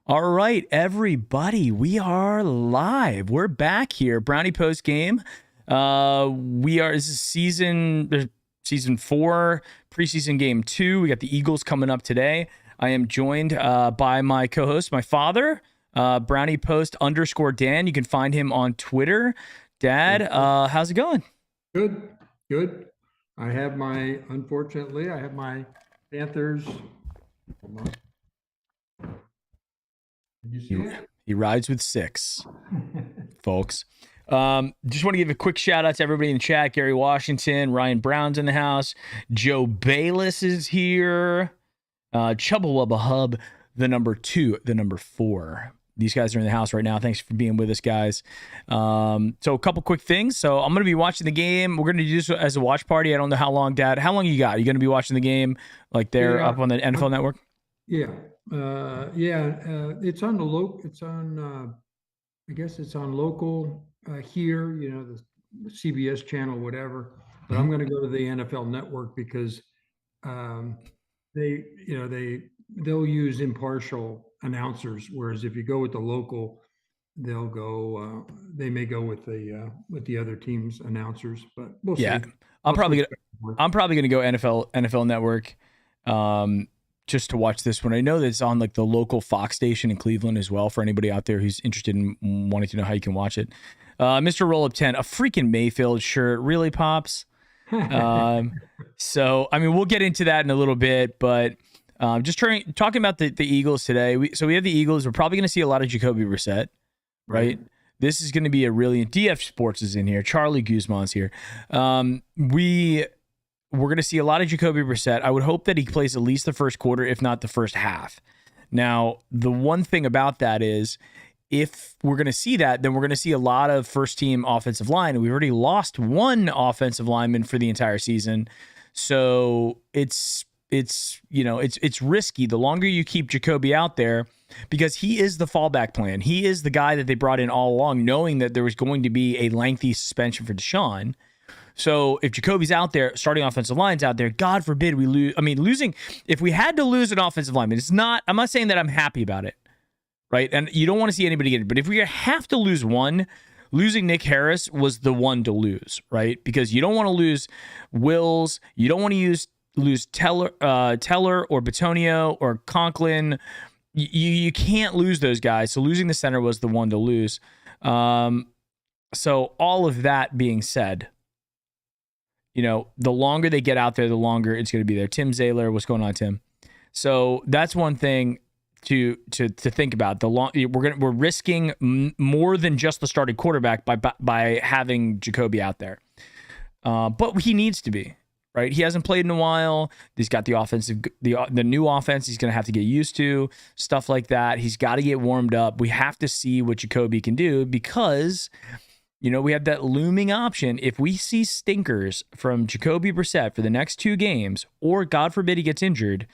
All right, everybody, we are live. We're back here. Brownie Post Game. This is season 4, preseason game 2. We got the Eagles coming up today. I am joined by my co-host, my father, Brownie Post _Dan. You can find him on Twitter. Dad, how's it going? Good. Unfortunately, I have my Panthers. Did you see it? He rides with 6, folks. Just want to give a quick shout out to everybody in the chat. Gary Washington, Ryan Brown's in the house. Joe Bayless is here. Chubba Wubba Hub, the number 2, the number 4. These guys are in the house right now. Thanks for being with us, guys. So a couple quick things. So I'm going to be watching the game. We're going to do this as a watch party. I don't know how long, Dad. How long you got? Are you going to be watching the game like there up on the NFL Network? Yeah. It's on I guess it's on local here, the CBS channel, whatever. But I'm going to go to the NFL Network because they'll use impartial announcers, whereas if you go with the local, they may go with the other team's announcers, but we'll see. I'm probably gonna go NFL Network just to watch this one. I know that it's on like the local Fox station in Cleveland as well, for anybody out there who's interested in wanting to know how you can watch it. Mr. Roll Up 10, a freaking Mayfield shirt really pops. So I mean, we'll get into that in a little bit, but just talking about the Eagles today. We have the Eagles. We're probably going to see a lot of Jacoby Brissett, right? This is going to be a really DF Sports is in here. Charlie Guzman's here. We're going to see a lot of Jacoby Brissett. I would hope that he plays at least the first quarter, if not the first half. Now, the one thing about that is, if we're going to see that, then we're going to see a lot of first-team offensive line. We've already lost one offensive lineman for the entire season, so it's risky. The longer you keep Jacoby out there, because he is the fallback plan. He is the guy that they brought in all along, knowing that there was going to be a lengthy suspension for Deshaun. So if Jacoby's out there, starting offensive line's out there, God forbid we lose. I mean, if we had to lose an offensive lineman, I'm not saying that I'm happy about it, right? And you don't want to see anybody get it. But if we have to lose one, losing Nick Harris was the one to lose, right? Because you don't want to lose Wills. You don't want to lose Teller or Batonio or Conklin. You can't lose those guys. So losing the center was the one to lose. So all of that being said, the longer they get out there, the longer it's going to be there. Tim Zaylor, what's going on, Tim? So that's one thing to think about. We're risking more than just the starting quarterback by having Jacoby out there. But he needs to be, right? He hasn't played in a while. He's got the new offense he's going to have to get used to, stuff like that. He's got to get warmed up. We have to see what Jacoby can do because, we have that looming option. If we see stinkers from Jacoby Brissett for the next 2 games, or God forbid he gets injured,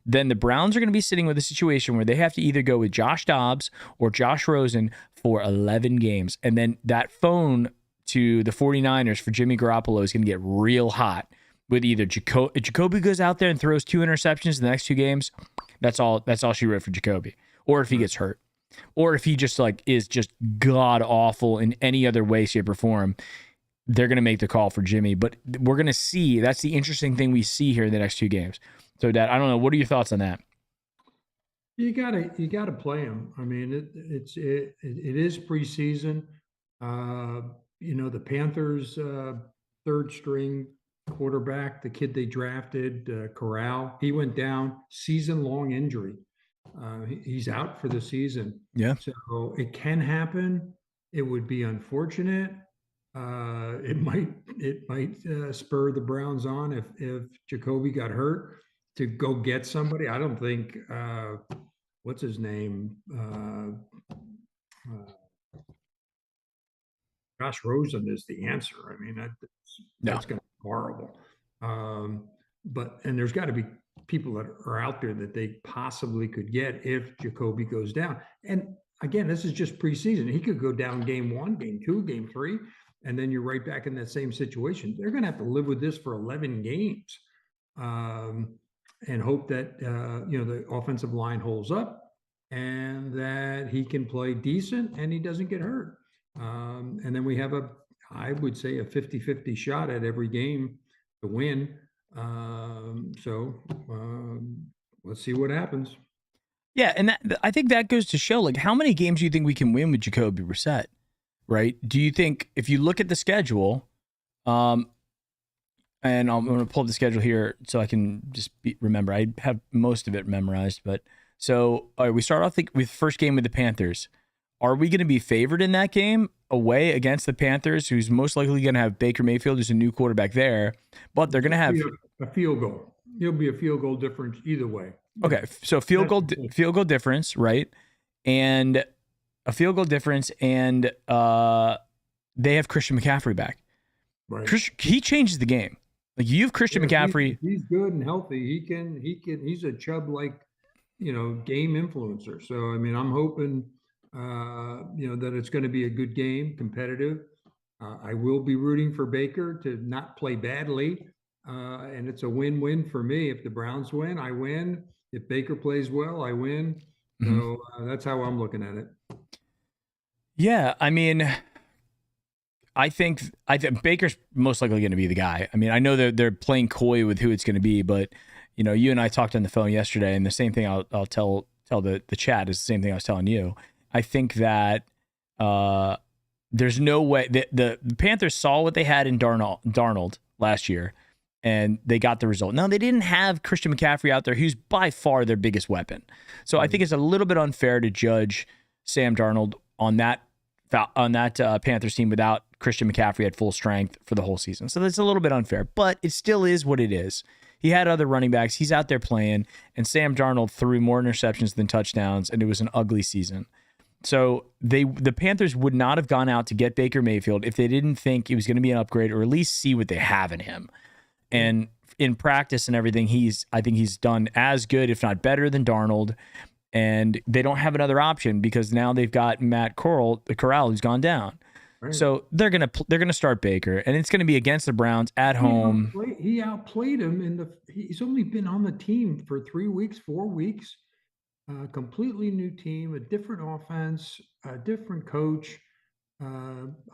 then the Browns are going to be sitting with a situation where they have to either go with Josh Dobbs or Josh Rosen for 11 games. And then that phone to the 49ers for Jimmy Garoppolo is going to get real hot with either Jacoby goes out there and throws 2 interceptions in the next 2 games. That's all she wrote for Jacoby. Or if he gets hurt. Or if he just is just god awful in any other way, shape, or form, they're going to make the call for Jimmy. But we're going to see. That's the interesting thing we see here in the next 2 games. So, Dad, I don't know. What are your thoughts on that? You gotta play him. I mean, it is preseason. The Panthers' third string quarterback, the kid they drafted, Corral, he went down, season-long injury. He's out for the season. Yeah. So it can happen. It would be unfortunate. It might spur the Browns on if Jacoby got hurt to go get somebody. I don't think what's his name? Josh Rosen is the answer. I mean, that's going to be horrible. But there's got to be people that are out there that they possibly could get if Jacoby goes down. And again, this is just preseason. He could go down game 1, game 2, game 3, and then you're right back in that same situation. They're going to have to live with this for 11 games and hope that the offensive line holds up. and that he can play decent and he doesn't get hurt. And then we have I would say, a 50-50 shot at every game to win. Let's see what happens. Yeah, and I think that goes to show, like, how many games do you think we can win with Jacoby Brissett, right? Do you think, if you look at the schedule, and I'm going to pull up the schedule here so I can just remember. I have most of it memorized, but so all right, we start off with first game with the Panthers. Are we going to be favored in that game away against the Panthers, who's most likely going to have Baker Mayfield, who's a new quarterback there, but they're going to have a field goal. It'll be a field goal difference either way. Okay, so field goal difference, right? And a field goal difference, and they have Christian McCaffrey back. Right. He changes the game. Like, you have Christian McCaffrey. He's good and healthy. He's a Chubb like, game influencer. So I mean, I'm hoping that it's going to be a good game, competitive. I will be rooting for Baker to not play badly. And it's a win-win for me. If the Browns win, I win. If Baker plays well, I win. So that's how I'm looking at it. Yeah, I mean, I think Baker's most likely going to be the guy. I mean, I know they're playing coy with who it's going to be, but you and I talked on the phone yesterday, and the same thing I'll tell the chat is the same thing I was telling you. I think that there's no way the Panthers saw what they had in Darnold last year, and they got the result. Now, they didn't have Christian McCaffrey out there, who's by far their biggest weapon. So I think it's a little bit unfair to judge Sam Darnold on that Panthers team without Christian McCaffrey at full strength for the whole season. So that's a little bit unfair, but it still is what it is. He had other running backs. He's out there playing, and Sam Darnold threw more interceptions than touchdowns, and it was an ugly season. So the Panthers would not have gone out to get Baker Mayfield if they didn't think it was going to be an upgrade, or at least see what they have in him. And in practice and everything, I think he's done as good, if not better, than Darnold. And they don't have another option because now they've got Matt Corral, who's gone down. Right. So they're gonna start Baker, and it's gonna be against the Browns at home. He outplayed him he's only been on the team for 3 weeks, 4 weeks. Completely new team, a different offense, a different coach.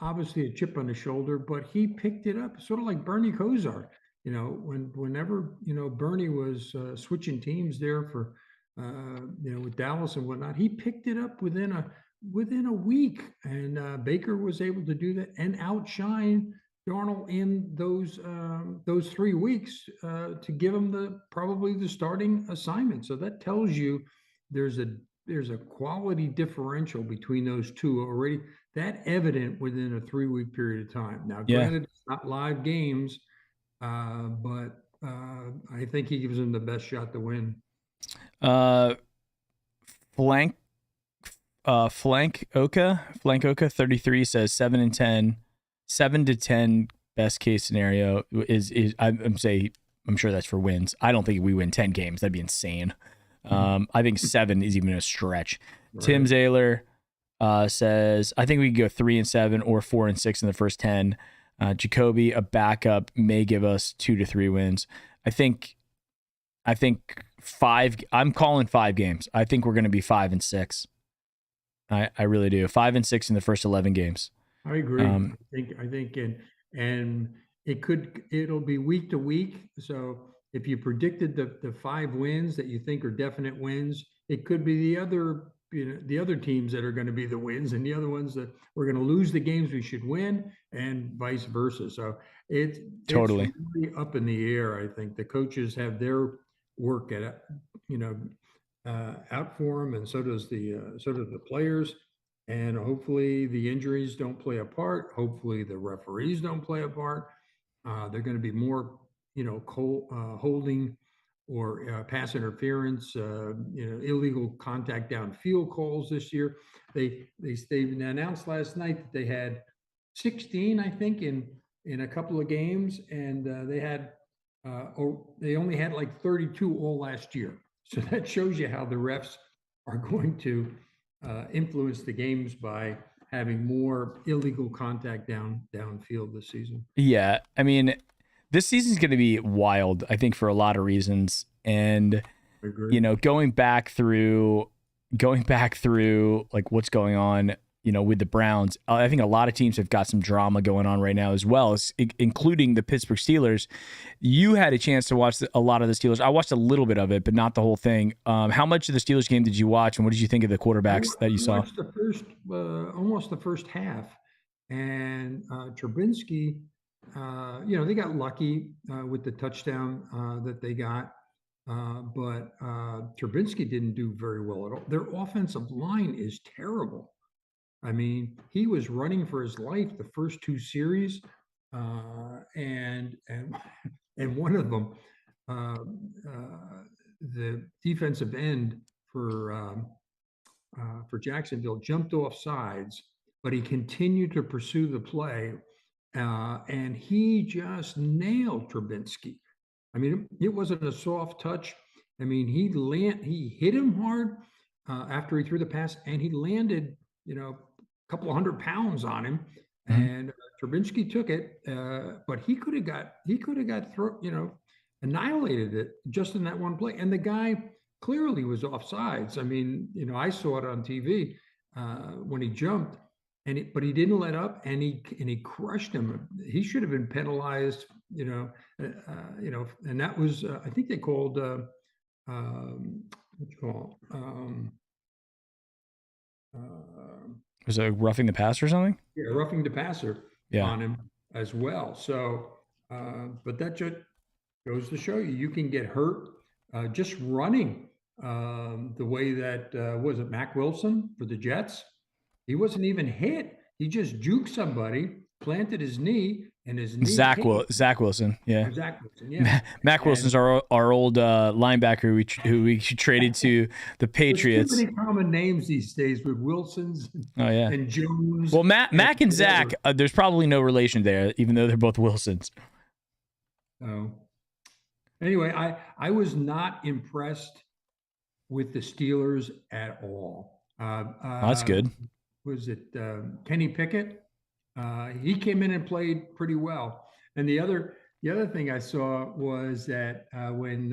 Obviously a chip on the shoulder, but he picked it up, sort of like Bernie Kosar. Whenever Bernie was switching teams there for with Dallas and whatnot, he picked it up within a week, and Baker was able to do that and outshine Darnold in those 3 weeks to give him probably the starting assignment. So that tells you there's a quality differential between those two already, that evident within a 3-week period of time. Now, granted, it's not live games, but I think he gives them the best shot to win. Flank Oka 33 says 7-10, 7-10 best case scenario is I'm sure that's for wins. I don't think we win 10 games. That'd be insane. I think 7 is even a stretch. Right. Tim Zahler says, I think we could go 3-7 or 4-6 in the first 10. Jacoby, a backup, may give us 2 to 3 wins. I think 5. I'm calling 5 games. I think we're going to be 5-6. I really do. 5-6 in the first 11 games. I agree. I think, and it'll be week to week. So if you predicted the 5 wins that you think are definite wins, it could be the other teams that are going to be the wins, and the other ones that we're going to lose the games we should win, and vice versa. So it's really up in the air. I think the coaches have their work at out for them, and so does the players. And hopefully the injuries don't play a part. Hopefully the referees don't play a part. They're going to be more holding or pass interference, illegal contact downfield calls this year. They announced last night that they had 16, I think, in a couple of games, and they only had like 32 all last year. So that shows you how the refs are going to influence the games by having more illegal contact downfield this season. Yeah, I mean, this season's going to be wild, I think, for a lot of reasons. And, going back through, going back through like what's going on, with the Browns, I think a lot of teams have got some drama going on right now as well, including the Pittsburgh Steelers. You had a chance to watch a lot of the Steelers. I watched a little bit of it, but not the whole thing. How much of the Steelers game did you watch, and what did you think of the quarterbacks that you saw? I watched the first, almost the first half, and Trubinsky, they got lucky with the touchdown that they got. But Trubinsky didn't do very well at all. Their offensive line is terrible. I mean, he was running for his life the first two series, and one of them, the defensive end for Jacksonville jumped off sides, but he continued to pursue the play, and he just nailed Trubinsky. I mean, it wasn't a soft touch. I mean, he hit him hard after he threw the pass, and he landed, a couple of 100 pounds on him, and Trubinsky took it, but he could have got annihilated it just in that one play. And the guy clearly was offsides. I mean, I saw it on TV when he jumped, but he didn't let up, and he crushed him. He should have been penalized, and that was I think they called what you call was it roughing the passer or something? Yeah, roughing the passer on him as well. So, but that just goes to show you can get hurt just running the way that was it Mac Wilson for the Jets. He wasn't even hit. He just juked somebody, planted his knee, and his knee. Zach Wilson, yeah. Zach Wilson, yeah. Mac Wilson's our old linebacker who we traded to the Patriots. There's too many common names these days with Wilsons and Jones. Well, Mac and Zach, there's probably no relation there, even though they're both Wilsons. Oh. Anyway, I was not impressed with the Steelers at all. That's good. Was it Kenny Pickett? He came in and played pretty well. And the other thing I saw was that when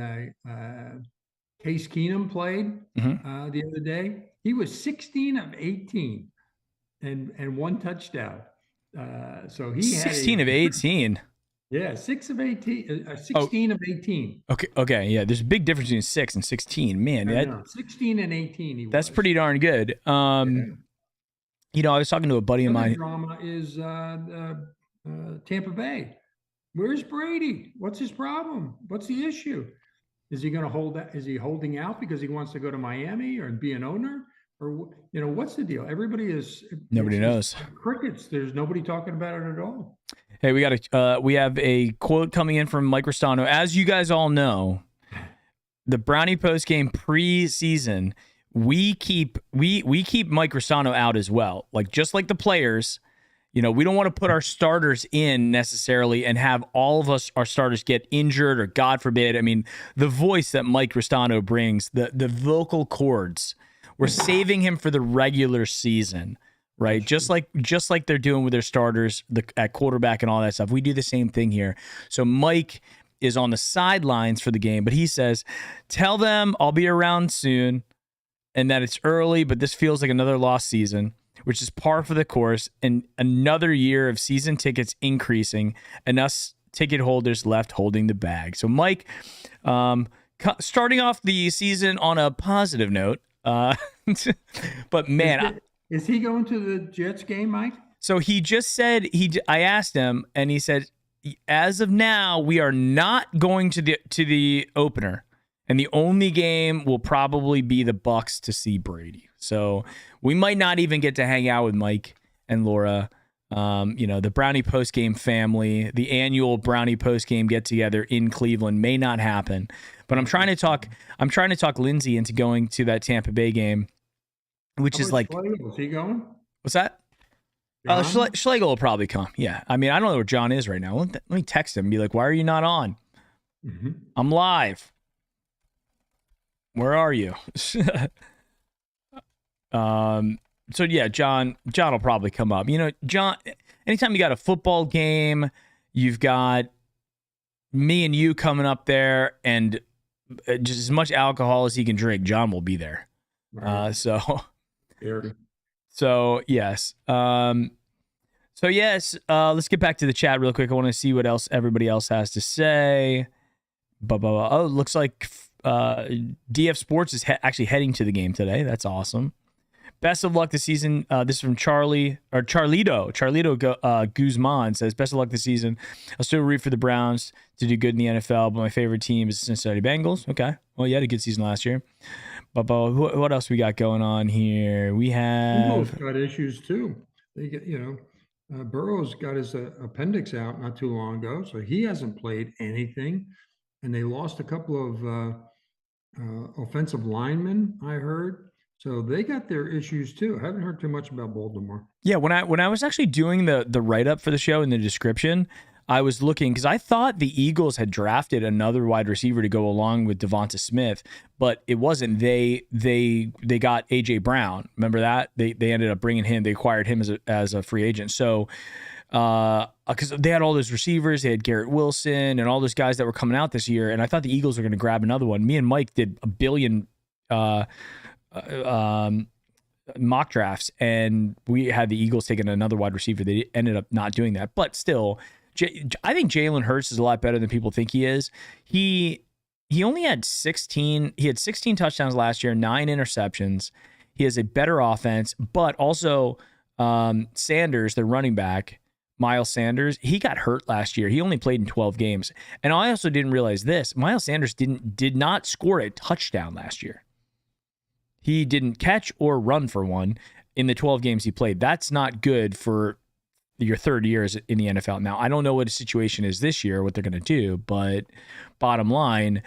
Case Keenum played the other day, he was 16 of 18 and one touchdown. So he 16 of 18. Yeah, 6 of 18, 16 of 18. Okay, yeah. There's a big difference between 6 and 16. Man, 16 and 18. That's pretty darn good. I was talking to a buddy of mine. Drama is Tampa Bay. Where's Brady? What's his problem? What's the issue? Is he going to hold that? Is he holding out because he wants to go to Miami or be an owner? Or what's the deal? Nobody knows. Crickets. There's nobody talking about it at all. Hey, we have a quote coming in from Mike Ristano. As you guys all know, the Brownie Post Game preseason, we keep Mike Ristano out as well. Like just like the players, we don't want to put our starters in necessarily and have all of our starters get injured or God forbid. I mean, the voice that Mike Ristano brings, the vocal cords, we're saving him for the regular season. Right, just like they're doing with their starters at quarterback and all that stuff. We do the same thing here. So Mike is on the sidelines for the game, but he says, "Tell them I'll be around soon, and that it's early, but this feels like another lost season, which is par for the course, and another year of season tickets increasing, and us ticket holders left holding the bag." So Mike, starting off the season on a positive note, but man. Is he going to the Jets game, Mike? So he just said I asked him, and he said, as of now, we are not going to the opener, and the only game will probably be the Bucs to see Brady. So we might not even get to hang out with Mike and Laura. The Brownie Post Game family, the annual Brownie Post Game get together in Cleveland may not happen. But I'm trying to talk Lindsay into going to that Tampa Bay game. Which is like, is he going? What's that? Schlegel will probably come. Yeah. I mean, I don't know where John is right now. Let me text him and be like, why are you not on? Mm-hmm. I'm live. Where are you? So yeah, John will probably come up. John, anytime you got a football game, you've got me and you coming up there and just as much alcohol as he can drink, John will be there. Right. So Scary. so yes. So yes, let's get back to the chat real quick. I want to see what else everybody else has to say. Oh, it looks like DF Sports is actually heading to the game today. That's awesome. Best of luck this season. This is from Charlito. Charlito Guzman says, best of luck this season. I'll still root for the Browns to do good in the NFL, but my favorite team is the Cincinnati Bengals. Okay. Well, you had a good season last year. But what else we got going on here? We Burrow's have... got issues too. They get, Burrow's got his appendix out not too long ago, so he hasn't played anything. And they lost a couple of offensive linemen, I heard. So they got their issues too. I haven't heard too much about Baltimore. Yeah, when I was actually doing the write-up for the show in the description, I was looking because I thought the Eagles had drafted another wide receiver to go along with Devonta Smith, but it wasn't. They got AJ Brown. Remember that? They ended up bringing him. They acquired him as a free agent. So because they had all those receivers, they had Garrett Wilson and all those guys that were coming out this year, and I thought the Eagles were going to grab another one. Me and Mike did a billion mock drafts, and we had the Eagles taking another wide receiver. They ended up not doing that, but still, I think Jalen Hurts is a lot better than people think he is. He only had 16. He had 16 touchdowns last year, 9 interceptions. He has a better offense, but also Sanders, the running back, Miles Sanders, he got hurt last year. He only played in 12 games, and I also didn't realize this: Miles Sanders did not score a touchdown last year. He didn't catch or run for one in the 12 games he played. That's not good for your third year in the NFL. Now, I don't know what the situation is this year, what they're going to do, but bottom line,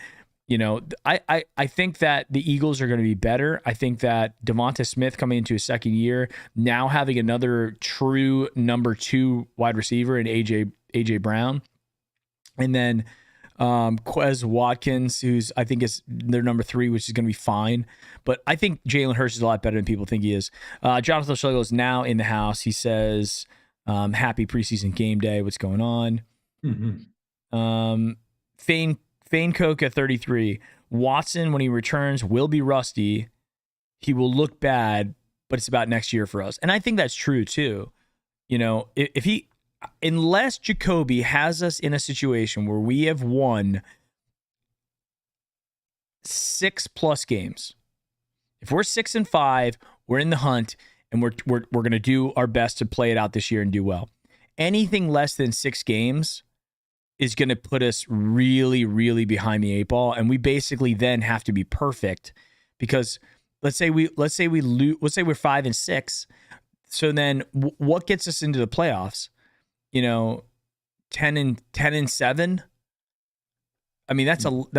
I think that the Eagles are going to be better. I think that Devonta Smith coming into his second year, now having another true number 2 wide receiver in AJ Brown, and then Quez Watkins, who's I think is their number 3, which is going to be fine. But I think Jalen Hurts is a lot better than people think he is. Jonathan Schlegel is now in the house. He says, happy preseason game day. What's going on? Fane Coke at 33. Watson, when he returns, will be rusty. He will look bad, but it's about next year for us. And I think that's true too. Unless Jacoby has us in a situation where we have won 6+ games, if we're 6-5, we're in the hunt, and we're going to do our best to play it out this year and do well. Anything less than 6 games is going to put us really, really behind the 8 ball, and we basically then have to be perfect because let's say we're 5-6. So then, what gets us into the playoffs? 10-7. I mean, that's a lot.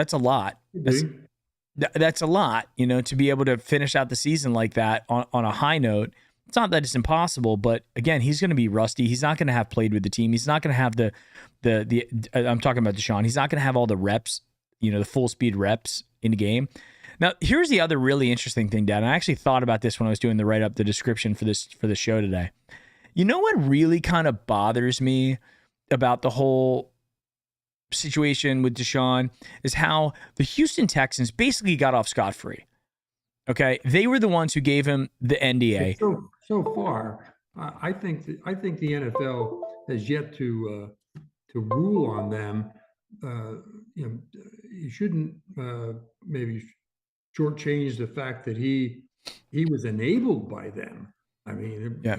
That's a lot, to be able to finish out the season like that on a high note. It's not that it's impossible, but again, he's going to be rusty. He's not going to have played with the team. He's not going to have the I'm talking about Deshaun. He's not going to have all the reps, the full speed reps in the game. Now, here's the other really interesting thing, Dad. And I actually thought about this when I was doing the write-up, the description for the show today. You know what really kind of bothers me about the whole situation with Deshaun is how the Houston Texans basically got off scot-free. Okay, they were the ones who gave him the NDA. So far, I think the NFL has yet to rule on them. You shouldn't maybe shortchange the fact that he was enabled by them. I mean, yeah.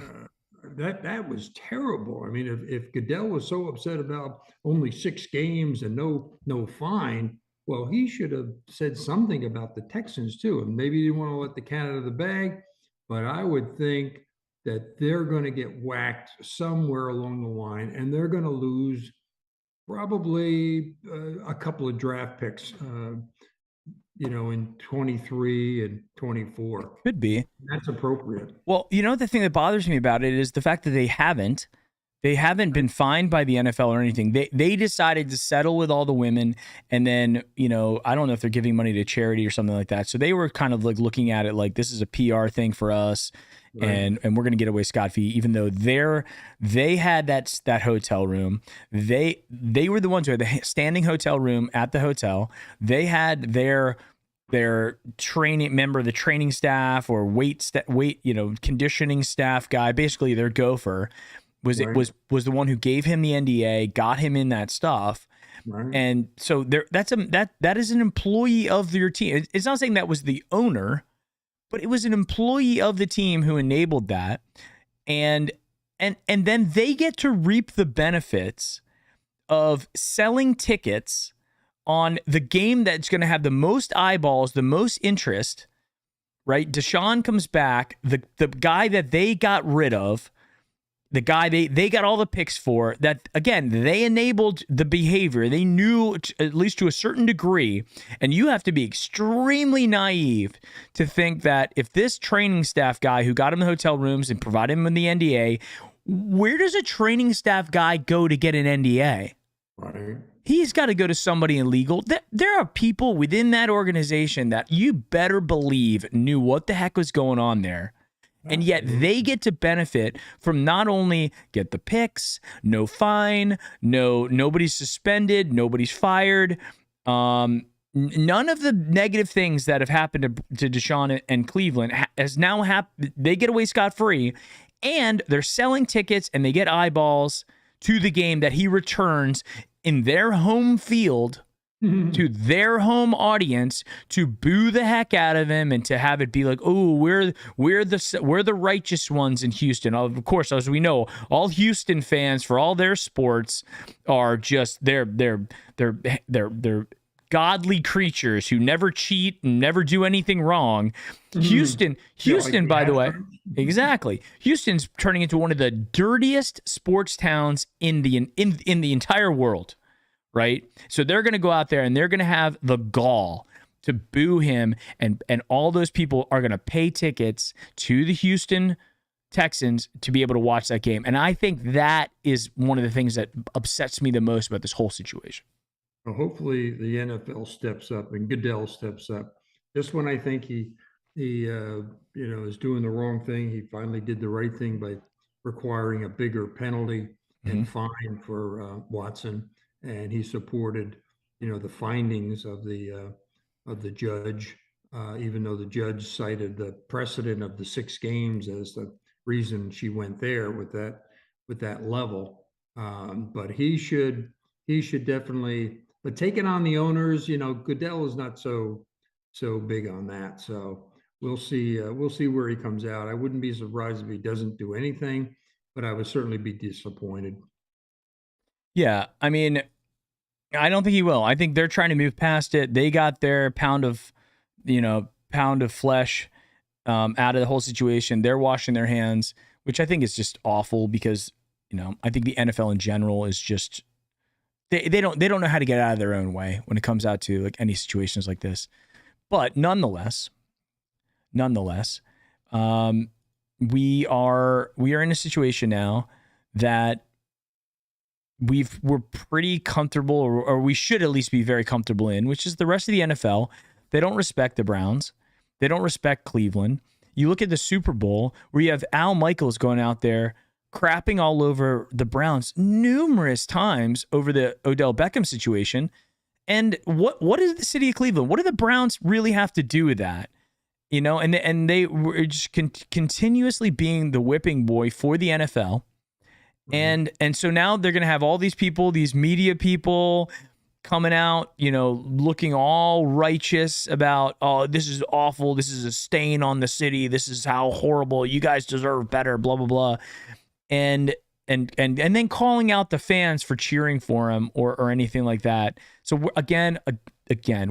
That was terrible. I mean, if Goodell was so upset about only 6 games and no fine, well, he should have said something about the Texans too. And maybe he didn't want to let the cat out of the bag, but I would think that they're going to get whacked somewhere along the line, and they're going to lose probably a couple of draft picks, in 23 and 24. Could be. That's appropriate. Well, the thing that bothers me about it is the fact that they haven't been fined by the NFL or anything. They decided to settle with all the women, and then, I don't know if they're giving money to charity or something like that. So they were kind of like looking at it like this is a PR thing for us. Right. And we're going to get away scot-free, even though they had that hotel room. They were the ones who had the standing hotel room at the hotel. They had their their training member of the training staff or conditioning staff guy, basically their gopher, was the one who gave him the NDA, got him in that stuff. Right. And so that is an employee of your team. It's not saying that was the owner, but it was an employee of the team who enabled that. And then they get to reap the benefits of selling tickets on the game that's going to have the most eyeballs, the most interest, right? Deshaun comes back, the guy that they got rid of, the guy they got all the picks for, that, again, they enabled the behavior. They knew, at least to a certain degree, and you have to be extremely naive to think that if this training staff guy who got him the hotel rooms and provided him with the NDA, where does a training staff guy go to get an NDA? Right. He's got to go to somebody in legal. There are people within that organization that you better believe knew what the heck was going on there. And yet they get to benefit from not only get the picks, no fine, nobody's suspended, nobody's fired. None of the negative things that have happened to Deshaun and Cleveland has now happened. They get away scot-free, and they're selling tickets and they get eyeballs to the game that he returns in their home field to their home audience to boo the heck out of him and to have it be like, oh, we're the righteous ones in Houston. Of course, as we know, all Houston fans for all their sports are just they're godly creatures who never cheat and never do anything wrong. Houston, by the way, exactly. Houston's turning into one of the dirtiest sports towns in the entire world. Right? So they're going to go out there and they're going to have the gall to boo him, and all those people are going to pay tickets to the Houston Texans to be able to watch that game. And I think that is one of the things that upsets me the most about this whole situation. Well, hopefully the NFL steps up and Goodell steps up. Just when I think he is doing the wrong thing, he finally did the right thing by requiring a bigger penalty and fine for Watson. And he supported, the findings of the judge, even though the judge cited the precedent of the 6 games as the reason she went there with that level. But he should definitely. But taking on the owners, Goodell is not so big on that. So we'll see where he comes out. I wouldn't be surprised if he doesn't do anything, but I would certainly be disappointed. Yeah, I mean, I don't think he will. I think they're trying to move past it. They got their pound of flesh out of the whole situation. They're washing their hands, which I think is just awful because, I think the NFL in general is just they don't know how to get out of their own way when it comes out to like any situations like this. But nonetheless, we are in a situation now that we're pretty comfortable, or we should at least be very comfortable in, which is the rest of the NFL. They don't respect the Browns. They don't respect Cleveland. You look at the Super Bowl where you have Al Michaels going out there crapping all over the Browns numerous times over the Odell Beckham situation. And what is the city of Cleveland? What do the Browns really have to do with that? And they were just continuously being the whipping boy for the NFL. And so now they're going to have all these people, these media people coming out, looking all righteous about, oh, this is awful. This is a stain on the city. This is how horrible. You guys deserve better, blah, blah, blah. And then calling out the fans for cheering for him or anything like that. So again,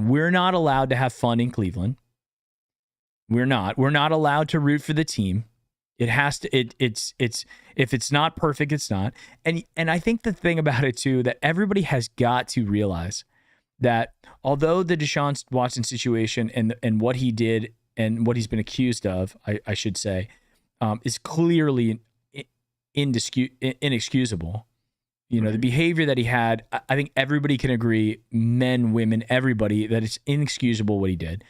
we're not allowed to have fun in Cleveland. We're not allowed to root for the team. It has to. It's if it's not perfect, it's not. And I think the thing about it too that everybody has got to realize that although the Deshaun Watson situation and what he did and what he's been accused of, I should say, is clearly inexcusable. The behavior that he had, I think everybody can agree, men, women, everybody, that it's inexcusable what he did.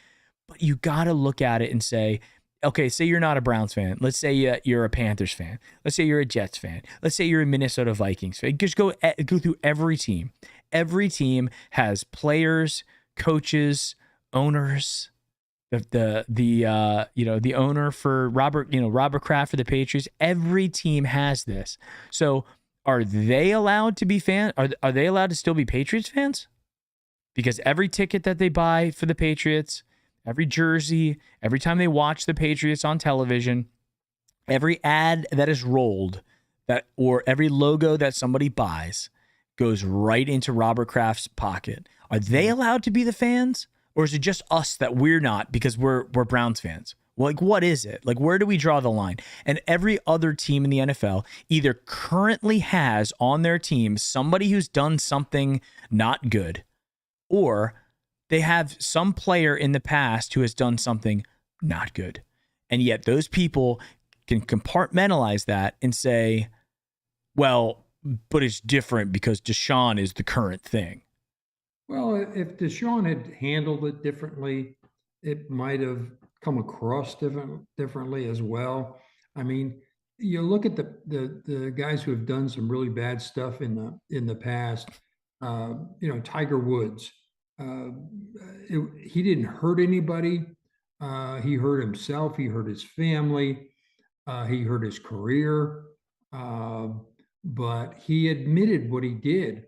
But you got to look at it and say, okay, say you're not a Browns fan. Let's say you're a Panthers fan. Let's say you're a Jets fan. Let's say you're a Minnesota Vikings fan. Just go through every team. Every team has players, coaches, owners, the owner for Robert Kraft for the Patriots. Every team has this. So are they allowed to be are they allowed to still be Patriots fans? Because every ticket that they buy for the Patriots, every jersey, every time they watch the Patriots on television, every ad that is rolled, or every logo that somebody buys goes right into Robert Kraft's pocket. Are they allowed to be the fans? Or is it just us that we're not because we're Browns fans? Like, what is it? Like, where do we draw the line? And every other team in the NFL either currently has on their team somebody who's done something not good, or they have some player in the past who has done something not good. And yet those people can compartmentalize that and say, well, but it's different because Deshaun is the current thing. Well, if Deshaun had handled it differently, it might have come across differently as well. I mean, you look at the guys who have done some really bad stuff in the past. Tiger Woods. He didn't hurt anybody. He hurt himself. He hurt his family. He hurt his career. But he admitted what he did.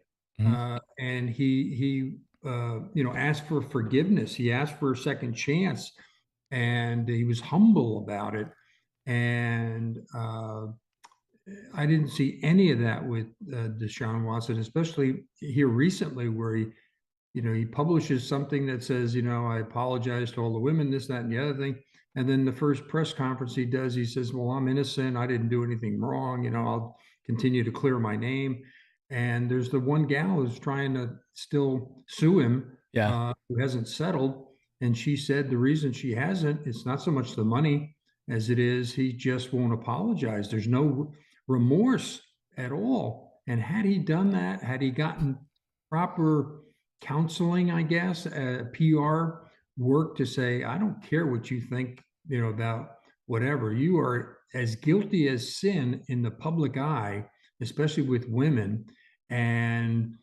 And he asked for forgiveness. He asked for a second chance, and he was humble about it. And I didn't see any of that with Deshaun Watson, especially here recently, where he publishes something that says, I apologize to all the women, this, that, and the other thing. And then the first press conference he does, he says, well, I'm innocent. I didn't do anything wrong. I'll continue to clear my name. And there's the one gal who's trying to still sue him, who hasn't settled. And she said the reason she hasn't, it's not so much the money as it is he just won't apologize. There's no remorse at all. And had he done that, had he gotten proper counseling, I guess, PR work to say, I don't care what you think, about whatever. You are as guilty as sin in the public eye, especially with women. And,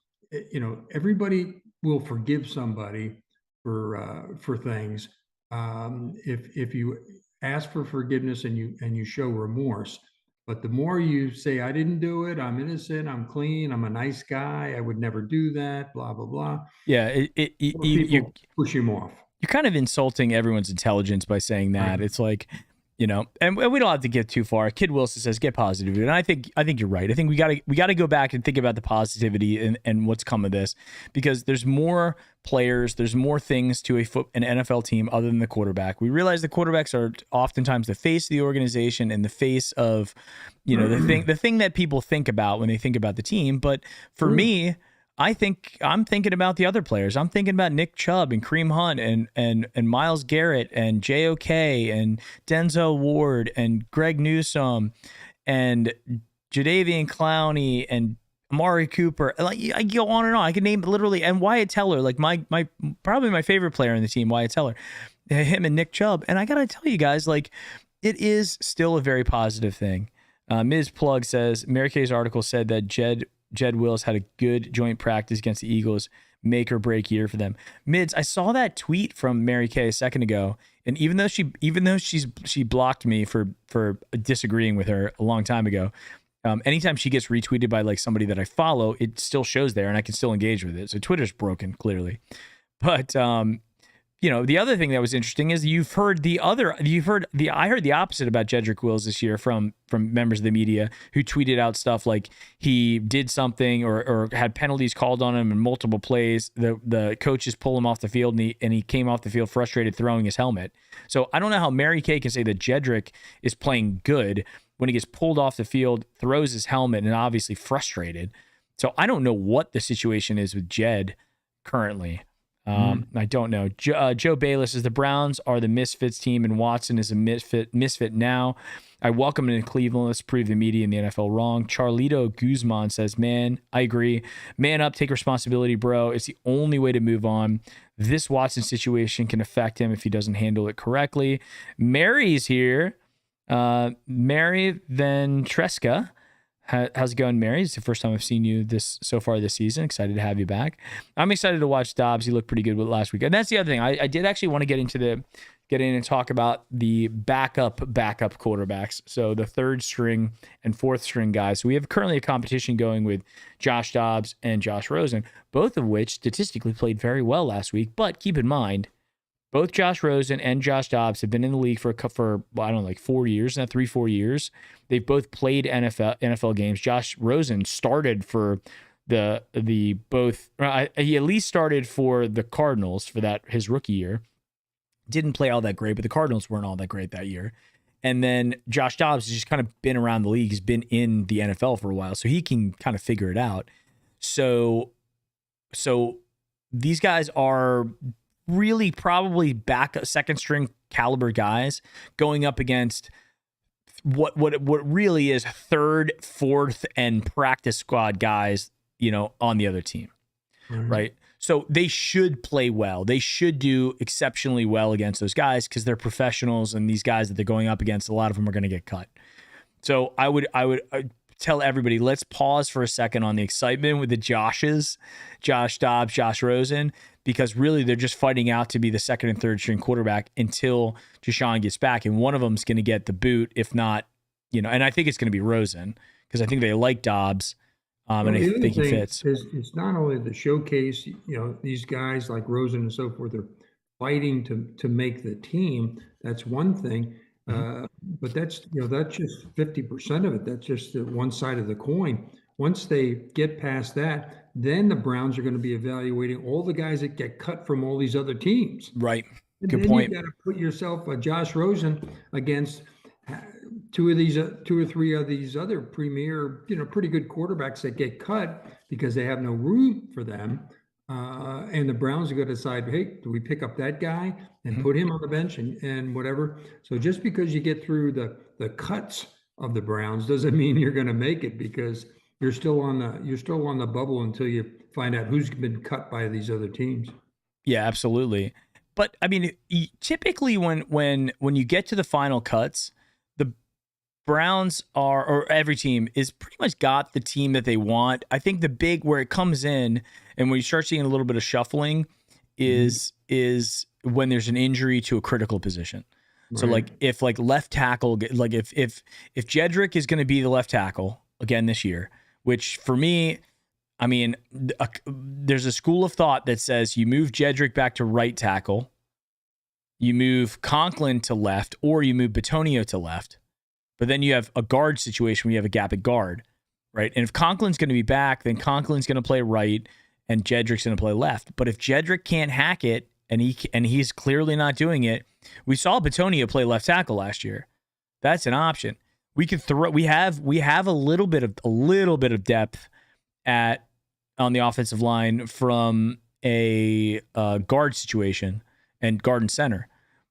everybody will forgive somebody for things. If you ask for forgiveness and you show remorse, but the more you say, I didn't do it, I'm innocent, I'm clean, I'm a nice guy, I would never do that, blah, blah, blah. Yeah. You push him off. You're kind of insulting everyone's intelligence by saying that. Right. It's like, and we don't have to get too far. Kid Wilson says, get positive. And I think you're right. I think we got to go back and think about the positivity and what's come of this, because there's more players, there's more things to an NFL team other than the quarterback. We realize the quarterbacks are oftentimes the face of the organization and the face of, the thing that people think about when they think about the team. But for me, I'm thinking about the other players. I'm thinking about Nick Chubb and Kareem Hunt and Myles Garrett and JOK and Denzel Ward and Greg Newsome and Jadeveon Clowney and Amari Cooper. Like, I go on and on. I can name literally, and Wyatt Teller, like my probably my favorite player in the team, Wyatt Teller, him and Nick Chubb. And I gotta tell you guys, like, it is still a very positive thing. Ms. Plug says Mary Kay's article said that Jed Wills had a good joint practice against the Eagles, make or break year for them. Mids, I saw that tweet from Mary Kay a second ago, and even though she blocked me for disagreeing with her a long time ago, anytime she gets retweeted by like somebody that I follow, it still shows there, and I can still engage with it. So Twitter's broken clearly, but the other thing that was interesting is I heard the opposite about Jedrick Wills this year from members of the media who tweeted out stuff like he did something or had penalties called on him in multiple plays. The coaches pull him off the field and he came off the field frustrated throwing his helmet. So I don't know how Mary Kay can say that Jedrick is playing good when he gets pulled off the field, throws his helmet, and obviously frustrated. So I don't know what the situation is with Jed currently. I don't know. Joe Bayless says the Browns are the misfits team and Watson is a misfit now. I welcome him in Cleveland. Let's prove the media and the NFL wrong. Charlito Guzman says, man, I agree. Man up, take responsibility, bro. It's the only way to move on. This Watson situation can affect him if he doesn't handle it correctly. Mary's here. Mary Ventresca. How's it going, Mary? It's the first time I've seen you so far this season. Excited to have you back. I'm excited to watch Dobbs. He looked pretty good last week. And that's the other thing. I did actually want to get into get in and talk about the backup quarterbacks. So the third string and fourth string guys. So we have currently a competition going with Josh Dobbs and Josh Rosen, both of which statistically played very well last week. But keep in mind, both Josh Rosen and Josh Dobbs have been in the league for I don't know, like 4 years, not 3-4 years. They've both played NFL games. Josh Rosen started for he at least started for the Cardinals for his rookie year. Didn't play all that great, but the Cardinals weren't all that great that year. And then Josh Dobbs has just kind of been around the league. He's been in the NFL for a while, so he can kind of figure it out. So these guys are really probably second string caliber guys going up against what really is third, fourth, and practice squad guys, on the other team. Mm-hmm. Right. So they should play well. They should do exceptionally well against those guys because they're professionals, and these guys that they're going up against, a lot of them are going to get cut. So I would tell everybody, let's pause for a second on the excitement with the Joshes, Josh Dobbs, Josh Rosen, because really they're just fighting out to be the second and third string quarterback until Deshaun gets back. And one of them is going to get the boot, if not, and I think it's going to be Rosen because I think they like Dobbs. And I think he fits. It's not only the showcase, these guys like Rosen and so forth are fighting to make the team. That's one thing. But that's just 50% of it. That's just the one side of the coin. Once they get past that, then the Browns are going to be evaluating all the guys that get cut from all these other teams. Right. And good then point. You got to put yourself, Josh Rosen, against two or three of these other premier, pretty good quarterbacks that get cut because they have no room for them. And the Browns are going to decide, hey, do we pick up that guy and put him on the bench and whatever? So just because you get through the cuts of the Browns doesn't mean you're going to make it, because you're still on the bubble until you find out who's been cut by these other teams. Yeah, absolutely. But I mean, typically when you get to the final cuts, the Browns or every team is pretty much got the team that they want. I think the big where it comes in and when you start seeing a little bit of shuffling is when there's an injury to a critical position. Right. So if left tackle, if Jedrick is going to be the left tackle again this year, which for me, I mean, there's a school of thought that says you move Jedrick back to right tackle, you move Conklin to left, or you move Bitonio to left. But then you have a guard situation where you have a gap at guard, right? And if Conklin's going to be back, then Conklin's going to play right and Jedrick's going to play left. But if Jedrick can't hack it, and he's clearly not doing it, we saw Bitonio play left tackle last year. That's an option. We could throw. We have a little bit of depth on the offensive line from a guard situation and guard and center.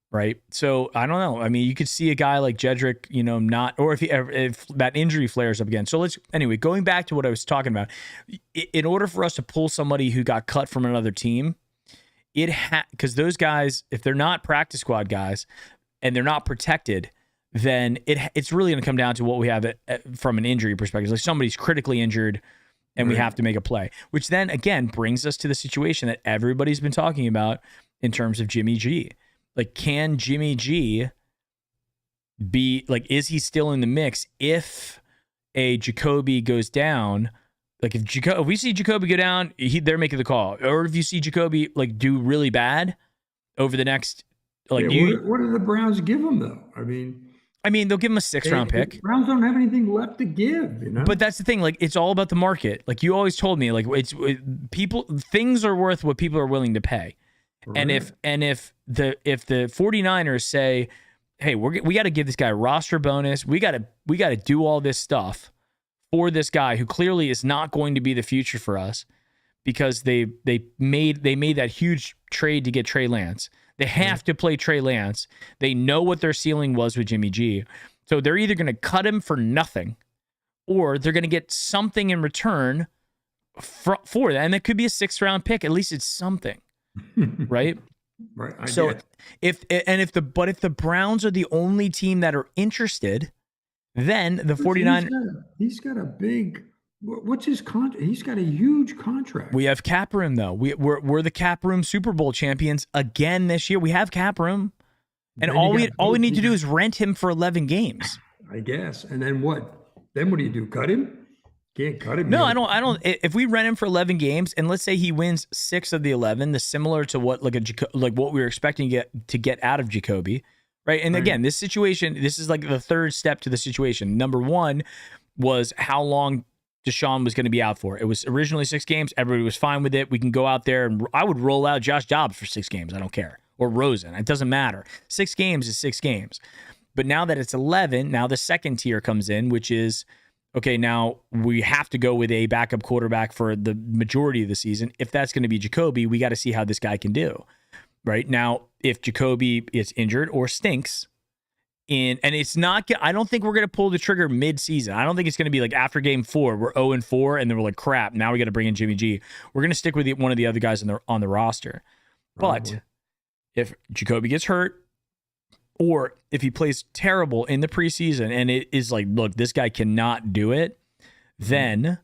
Right. So I don't know. I mean, you could see a guy like Jedrick, not, or if that injury flares up again. So anyway, going back to what I was talking about, in order for us to pull somebody who got cut from another team, because those guys, if they're not practice squad guys and they're not protected, then it's really going to come down to what we have from an injury perspective. Like somebody's critically injured and we have to make a play, which then again brings us to the situation that everybody's been talking about in terms of Jimmy G. Like, can Jimmy G be is he still in the mix if a Jacoby goes down? Like if we see Jacoby go down, they're making the call. Or if you see Jacoby do really bad over the next what do the Browns give him though? I mean they'll give him a 6th-round pick. The Browns don't have anything left to give, But that's the thing. It's all about the market. Like you always told me, things are worth what people are willing to pay. Right. And if the 49ers say, hey, we got to give this guy a roster bonus, we got to do all this stuff for this guy who clearly is not going to be the future for us because they made that huge trade to get Trey Lance. They have to play Trey Lance. They know what their ceiling was with Jimmy G. So they're either going to cut him for nothing or they're going to get something in return for that. And that could be a 6th-round pick. At least it's something. Right. So if the Browns are the only team that are interested, then the 49ers. He's got a big. What's his contract? He's got a huge contract. We have cap room though. We're the cap room Super Bowl champions again this year. We have cap room. And Then you all we got need to do is rent him for 11 games. I guess. And then what? Then what do you do? Cut him? Can't cut him. No, I don't. If we rent him for 11 games, and let's say he wins 6 of the 11, the similar to what like what we were expecting to get out of Jacoby, right? And again, this situation, this is like the third step to the situation. Number one was how long Deshaun was going to be out for. It was originally 6 games. Everybody was fine with it. We can go out there, and I would roll out Josh Dobbs for 6 games. I don't care. Or Rosen. It doesn't matter. 6 games is 6 games. But now that it's 11, now the second tier comes in, which is, okay, now we have to go with a backup quarterback for the majority of the season. If that's going to be Jacoby, we got to see how this guy can do. Right? Now, if Jacoby is injured or stinks, and it's not, I don't think we're going to pull the trigger mid-season. I don't think it's going to be like after game 4, we're 0-4, and then we're like, crap, now we got to bring in Jimmy G. We're going to stick with one of the other guys on the roster. But if Jacoby gets hurt, or if he plays terrible in the preseason and it is like, look, this guy cannot do it, then,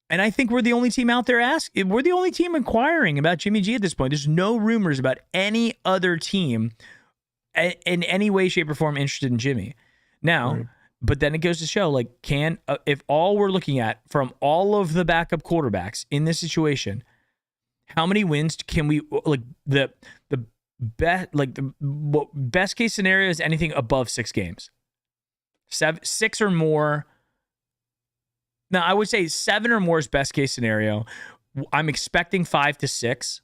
and I think we're the only team out there we're the only team inquiring about Jimmy G at this point. There's no rumors about any other team in any way, shape, or form interested in Jimmy. Now, but then it goes to show, like, if all we're looking at from all of the backup quarterbacks in this situation, how many wins can we, like, the best case scenario is anything above 6 games. 6 or more. Now, I would say 7 or more is best case scenario. I'm expecting 5 to 6.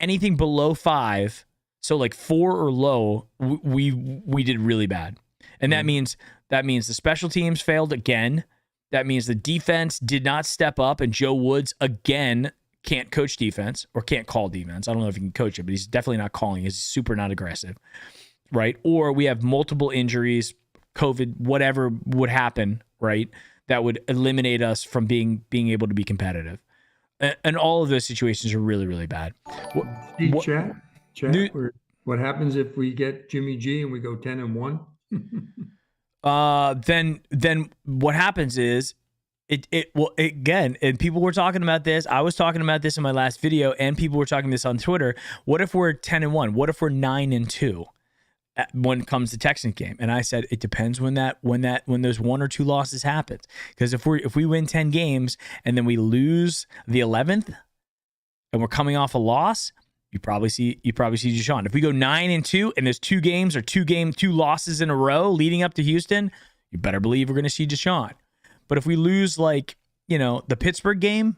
Anything below 5, so like 4 or low, we did really bad. And that means the special teams failed again. That means the defense did not step up, and Joe Woods again can't coach defense or can't call defense. I don't know if he can coach it, but he's definitely not calling. He's super not aggressive, right? Or we have multiple injuries, COVID, whatever would happen, right? That would eliminate us from being able to be competitive. And all of those situations are really, really bad. Chat, what happens if we get Jimmy G and we go 10-1? Then what happens is, again, and people were talking about this. I was talking about this in my last video, and people were talking this on Twitter. What if we're 10-1? What if we're 9-2 when it comes to Texans game? And I said it depends when those 1 or 2 losses happens. Because if we win 10 games and then we lose the 11th, and we're coming off a loss, you probably see Deshaun. If we go 9-2 and there's 2 games or 2 losses in a row leading up to Houston, you better believe we're going to see Deshaun. But if we lose, like, the Pittsburgh game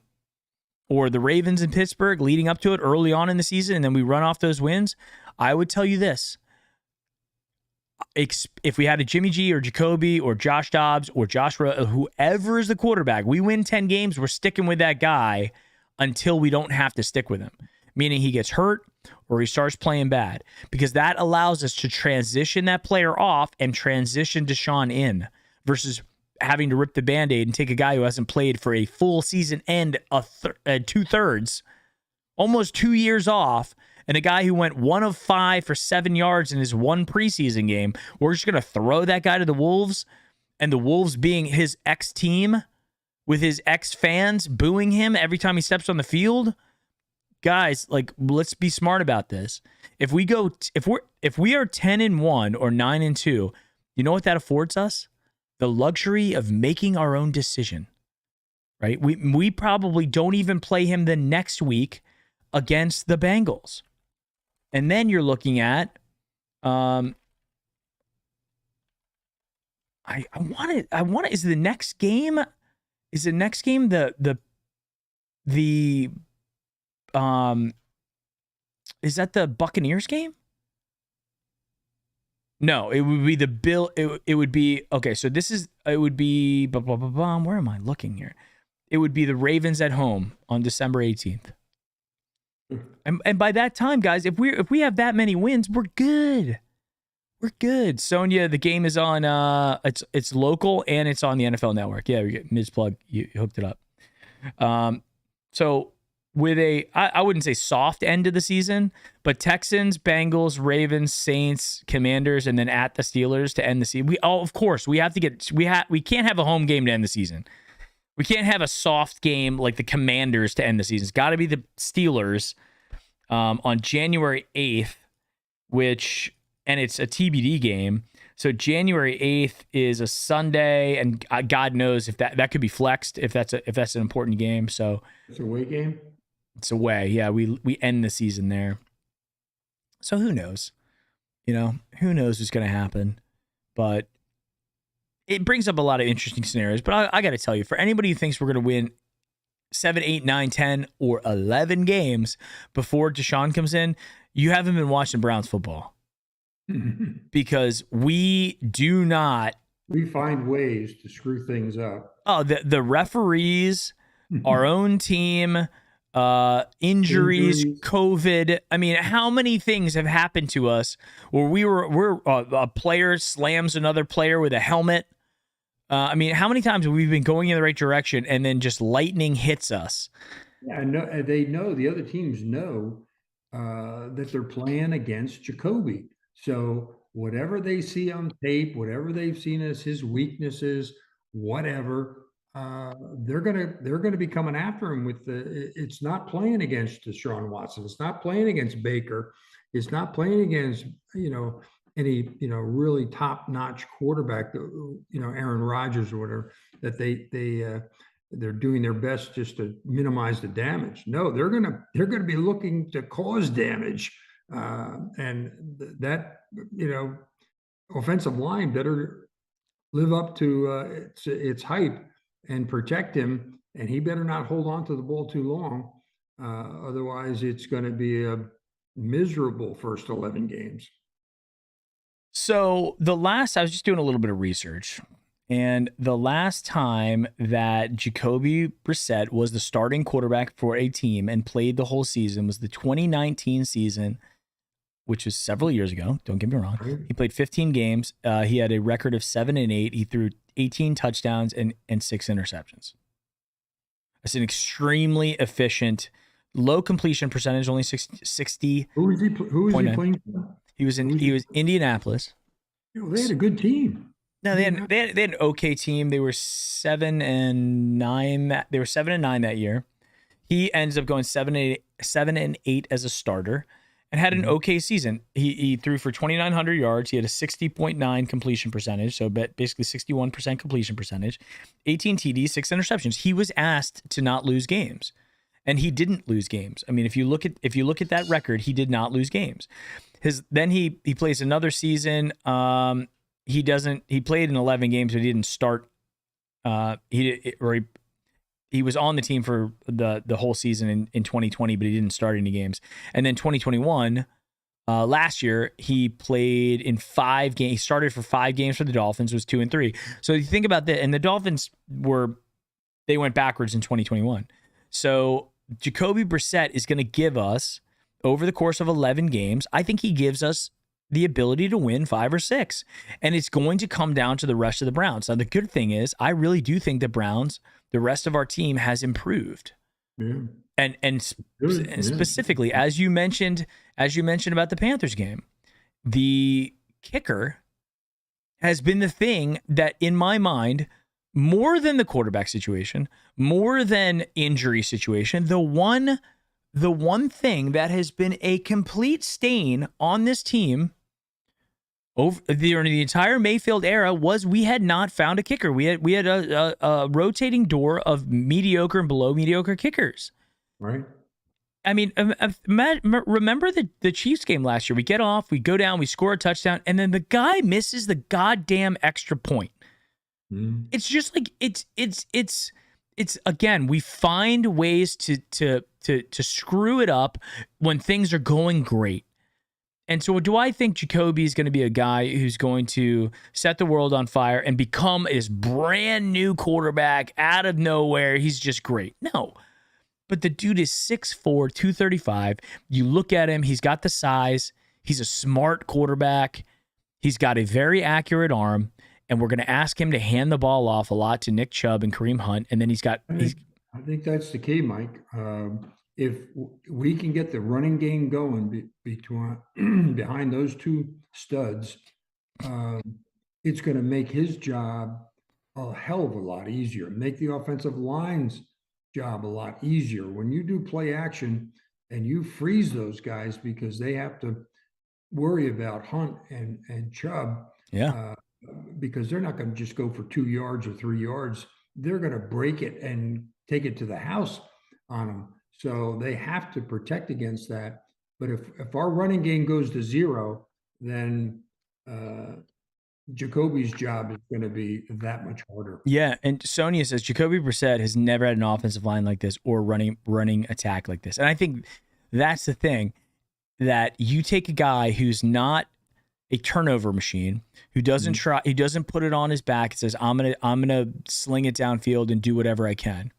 or the Ravens in Pittsburgh leading up to it early on in the season, and then we run off those wins, I would tell you this. If we had a Jimmy G or Jacoby or Josh Dobbs or whoever is the quarterback, we win 10 games, we're sticking with that guy until we don't have to stick with him. Meaning he gets hurt or he starts playing bad. Because that allows us to transition that player off and transition Deshaun in versus having to rip the Band-Aid and take a guy who hasn't played for a full season and 2/3, almost 2 years off, and a guy who went 1 of 5 for 7 yards in his one preseason game. We're just going to throw that guy to the Wolves, and the Wolves being his ex-team with his ex-fans booing him every time he steps on the field. Guys, like, let's be smart about this. If we are 10-1 or 9-2, you know what that affords us? The luxury of making our own decision, right? We probably don't even play him the next week against the Bengals. And then you're looking at, I want it. Is the next game is that the Buccaneers game? No, it would be the Bill. It would be, okay, so it would be, where am I looking here? It would be the Ravens at home on December 18th. And by that time, guys, if we have that many wins, we're good. We're good. Sonia, the game is on, it's local and it's on the NFL Network. Yeah, we get Ms. Plug. You hooked it up. So with I wouldn't say soft end of the season, but Texans, Bengals, Ravens, Saints, Commanders, and then at the Steelers to end the season. Of course, we can't have a home game to end the season. We can't have a soft game like the Commanders to end the season. It's got to be the Steelers on January 8th, which and it's a TBD game. So January 8th is a Sunday, and God knows if that could be flexed if that's an important game. So It's a away game. it's away. Yeah, we end the season there. So who knows? Who knows what's going to happen? But it brings up a lot of interesting scenarios. But I got to tell you, for anybody who thinks we're going to win 7, 8, 9, 10, or 11 games before Deshaun comes in, you haven't been watching Browns football. Because we do not. We find ways to screw things up. Oh, the referees, our own team, injuries, COVID. I mean, how many things have happened to us where a player slams another player with a helmet? I mean, how many times have we been going in the right direction and then just lightning hits us? Yeah, no, they know, the other teams know that they're playing against Jacoby. So whatever they see on tape, whatever they've seen as his weaknesses, whatever, they're gonna be coming after him with it's not playing against Deshaun Watson. It's not playing against Baker. It's not playing against, any, really top-notch quarterback, Aaron Rodgers or whatever, that they're doing their best just to minimize the damage. No, they're gonna be looking to cause damage. And that, offensive line better live up to its hype and protect him, and he better not hold on to the ball too long. Otherwise, it's going to be a miserable first 11 games. So I was just doing a little bit of research, and the last time that Jacoby Brissett was the starting quarterback for a team and played the whole season was the 2019 season, which was several years ago. Don't get me wrong. He played 15 games. He had a record of 7-8. He threw 18 touchdowns and 6 interceptions. That's an extremely efficient, low completion percentage, only 60. Who was he playing for? He was Indianapolis. They had a good team. No, they had an okay team. They were 7-9. They were 7-9 that year. He ends up going 7-8 as a starter, and had an okay season. He threw for 2,900 yards. He had a 60.9 completion percentage, so basically 61% completion percentage, 18 TDs, 6 interceptions. He was asked to not lose games, and he didn't lose games. I mean, if you look at that record, he did not lose games. Then he plays another season. He played in 11 games, but he didn't start. He was on the team for the whole season in 2020, but he didn't start any games. And then 2021, last year, he played in 5 games. He started for 5 games for the Dolphins, was 2-3. So you think about that, and the Dolphins they went backwards in 2021. So Jacoby Brissett is going to give us, over the course of 11 games, I think he gives us the ability to win 5 or 6. And it's going to come down to the rest of the Browns. Now, the good thing is, I really do think the Browns, the rest of our team, has improved. Yeah. And specifically, as you mentioned about the Panthers game, the kicker has been the thing that, in my mind, more than the quarterback situation, more than injury situation, the one thing that has been a complete stain on this team over the entire Mayfield era was we had not found a kicker. We had a rotating door of mediocre and below mediocre kickers. Right. I mean, remember the Chiefs game last year? We get off, we go down, we score a touchdown, and then the guy misses the goddamn extra point. Mm. It's just like it's again, we find ways to screw it up when things are going great. And so do I think Jacoby is going to be a guy who's going to set the world on fire and become this brand new quarterback out of nowhere? He's just great. No. But the dude is 6'4", 235. You look at him, he's got the size. He's a smart quarterback. He's got a very accurate arm. And we're going to ask him to hand the ball off a lot to Nick Chubb and Kareem Hunt. And then I think that's the key, Mike. If we can get the running game going behind those two studs, it's going to make his job a hell of a lot easier. Make the offensive line's job a lot easier. When you do play action and you freeze those guys because they have to worry about Hunt and Chubb, Yeah. uh, because they're not going to just go for 2 yards or 3 yards. They're going to break it and take it to the house on them. So they have to protect against that. But if our running game goes to zero, then Jacoby's job is going to be that much harder. Yeah, and Sonia says Jacoby Brissett has never had an offensive line like this or running attack like this. And I think that's the thing, that you take a guy who's not a turnover machine, who doesn't try, he doesn't put it on his back and says, I'm gonna sling it downfield and do whatever I can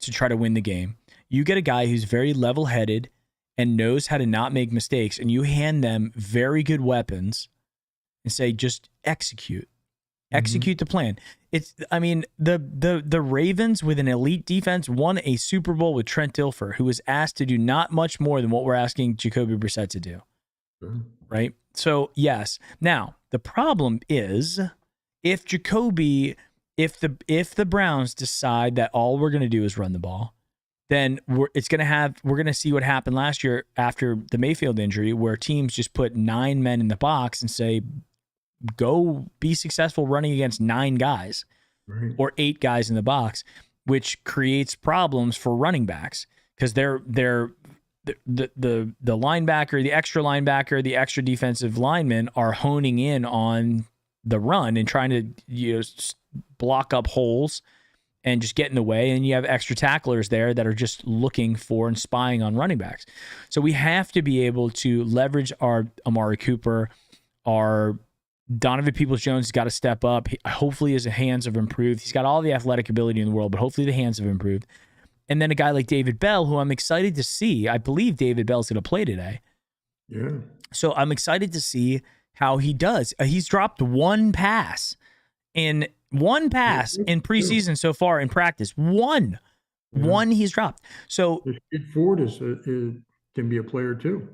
to try to win the game. You get a guy who's very level-headed and knows how to not make mistakes, and you hand them very good weapons and say, just execute the plan. The Ravens with an elite defense won a Super Bowl with Trent Dilfer, who was asked to do not much more than what we're asking Jacoby Brissett to do. Right? So yes. Now, the problem is if the Browns decide that all we're going to do is run the ball, then we're going to see what happened last year after the Mayfield injury, where teams just put 9 men in the box and say, go be successful running against 9 guys or 8 guys in the box, which creates problems for running backs because they're the linebacker, the extra linebacker, the extra defensive linemen are honing in on the run and trying to block up holes and just get in the way. And you have extra tacklers there that are just looking for and spying on running backs. So we have to be able to leverage our Amari Cooper, our Donovan Peoples-Jones has got to step up. Hopefully his hands have improved. He's got all the athletic ability in the world, but hopefully the hands have improved. And then a guy like David Bell, who I'm excited to see. I believe David Bell's going to play today. Yeah. So I'm excited to see how he does. He's dropped one pass in preseason so far in practice. One he's dropped. So Ford can be a player too.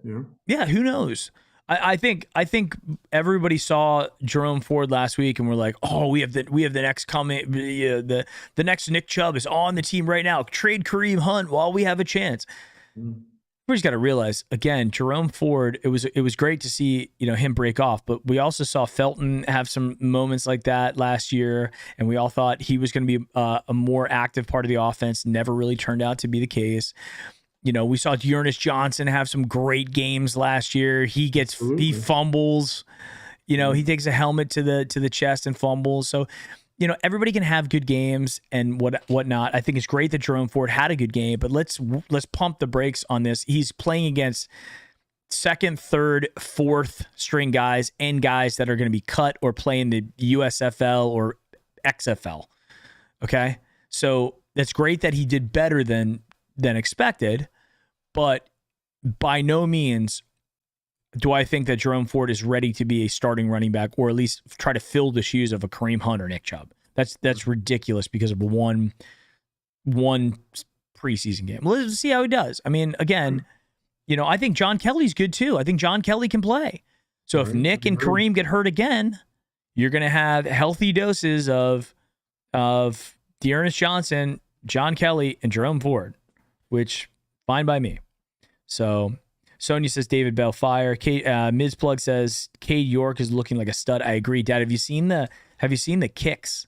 Yeah, who knows? I think everybody saw Jerome Ford last week and we're like, oh, we have the next coming, the next Nick Chubb is on the team right now. Trade Kareem Hunt while we have a chance. We just got to realize again, Jerome Ford. It was great to see him break off, but we also saw Felton have some moments like that last year, and we all thought he was going to be a more active part of the offense. Never really turned out to be the case. We saw Dearness Johnson have some great games last year. He fumbles. He takes a helmet to the chest and fumbles. So, everybody can have good games and whatnot. I think it's great that Jerome Ford had a good game, but let's pump the brakes on this. He's playing against second, third, fourth string guys and guys that are going to be cut or play in the USFL or XFL. Okay, so that's great that he did better than expected. But by no means do I think that Jerome Ford is ready to be a starting running back or at least try to fill the shoes of a Kareem Hunt or Nick Chubb. That's ridiculous because of one preseason game. Well, let's see how he does. I mean, again, I think John Kelly's good too. I think John Kelly can play. So if Nick and Kareem get hurt again, you're going to have healthy doses of Dearness Johnson, John Kelly, and Jerome Ford, which fine by me. So Sonia says David Bell fire. Ms. Plug says Cade York is looking like a stud. I agree, Dad. Have you seen the kicks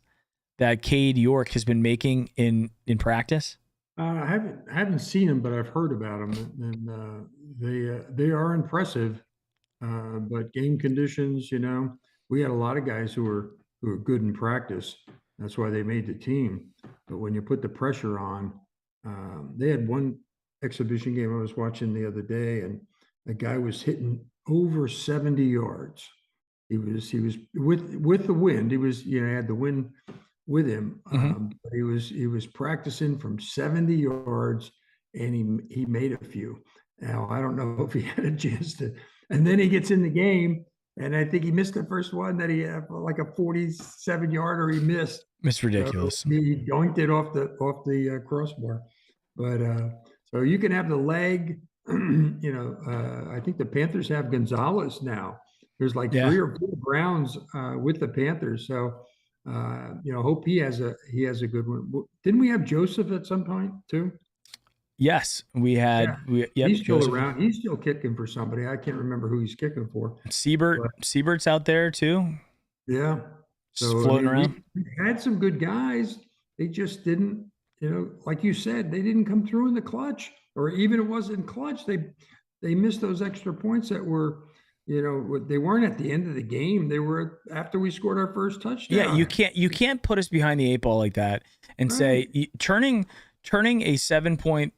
that Cade York has been making in practice? I haven't seen them, but I've heard about them, and they are impressive. But game conditions, we had a lot of guys who were good in practice. That's why they made the team. But when you put the pressure on, they had one exhibition game I was watching the other day, and the guy was hitting over 70 yards. He was with the wind. He was had the wind with him. But he was practicing from 70 yards, and he made a few. Now I don't know if he had a chance to. And then he gets in the game, and I think he missed the first one that he had like a 47-yarder he missed. It's ridiculous. So he doinked it off the crossbar. But so you can have the leg. I think the Panthers have Gonzalez now. There's like 3 or 4 Browns with the Panthers. So hope he has a good one. Didn't we have Joseph at some point too? Yes, we had. Yeah. He's still Joseph. around. He's still kicking for somebody. I can't remember who he's kicking for. Siebert's out there too. Yeah. Just So floating around. we had some good guys. They just didn't, like you said, they didn't come through in the clutch, or even it wasn't clutch. They missed those extra points that were, they weren't at the end of the game. They were after we scored our first touchdown. Yeah, you can't put us behind the 8 ball like that and say turning a 7-point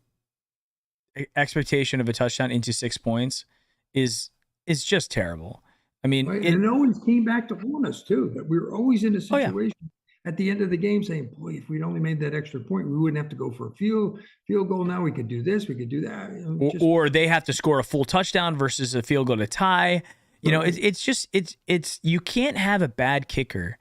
expectation of a touchdown into 6 points is just terrible. I mean, and no one came back to warn us too, that we were always in a situation at the end of the game saying, boy, if we'd only made that extra point, we wouldn't have to go for a field goal. Now we could do this, we could do that. Or they have to score a full touchdown versus a field goal to tie. It's you can't have a bad kicker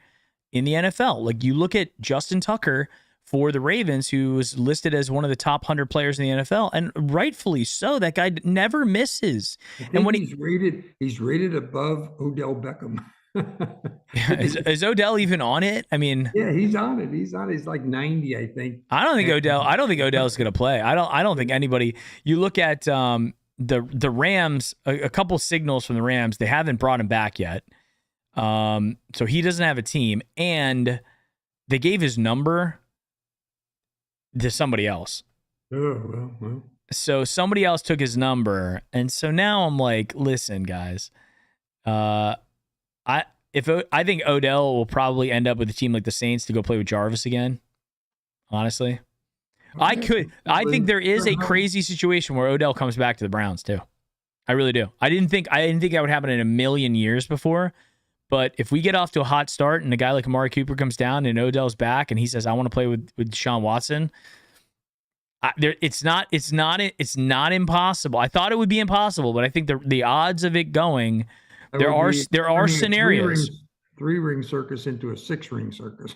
in the NFL. Like, you look at Justin Tucker for the Ravens, who was listed as one of the top 100 players in the NFL, and rightfully so. That guy never misses. And when he's rated above Odell Beckham. Is Odell even on it? I mean, yeah, he's on it. He's like 90, I think. I don't think Odell's going to play. I don't think anybody. You look at the Rams, a couple signals from the Rams, they haven't brought him back yet. So he doesn't have a team, and they gave his number to somebody else. Oh, well. So somebody else took his number, and so now I'm like, listen, guys, I think Odell will probably end up with a team like the Saints to go play with Jarvis again. Honestly, I think there is a crazy situation where Odell comes back to the Browns too. I really do. I didn't think that would happen in a million years before. But if we get off to a hot start and a guy like Amari Cooper comes down and Odell's back and he says, I want to play with Deshaun Watson, it's not impossible. I thought it would be impossible, but I think the odds of it going, there are scenarios. 3-ring circus into a 6-ring circus.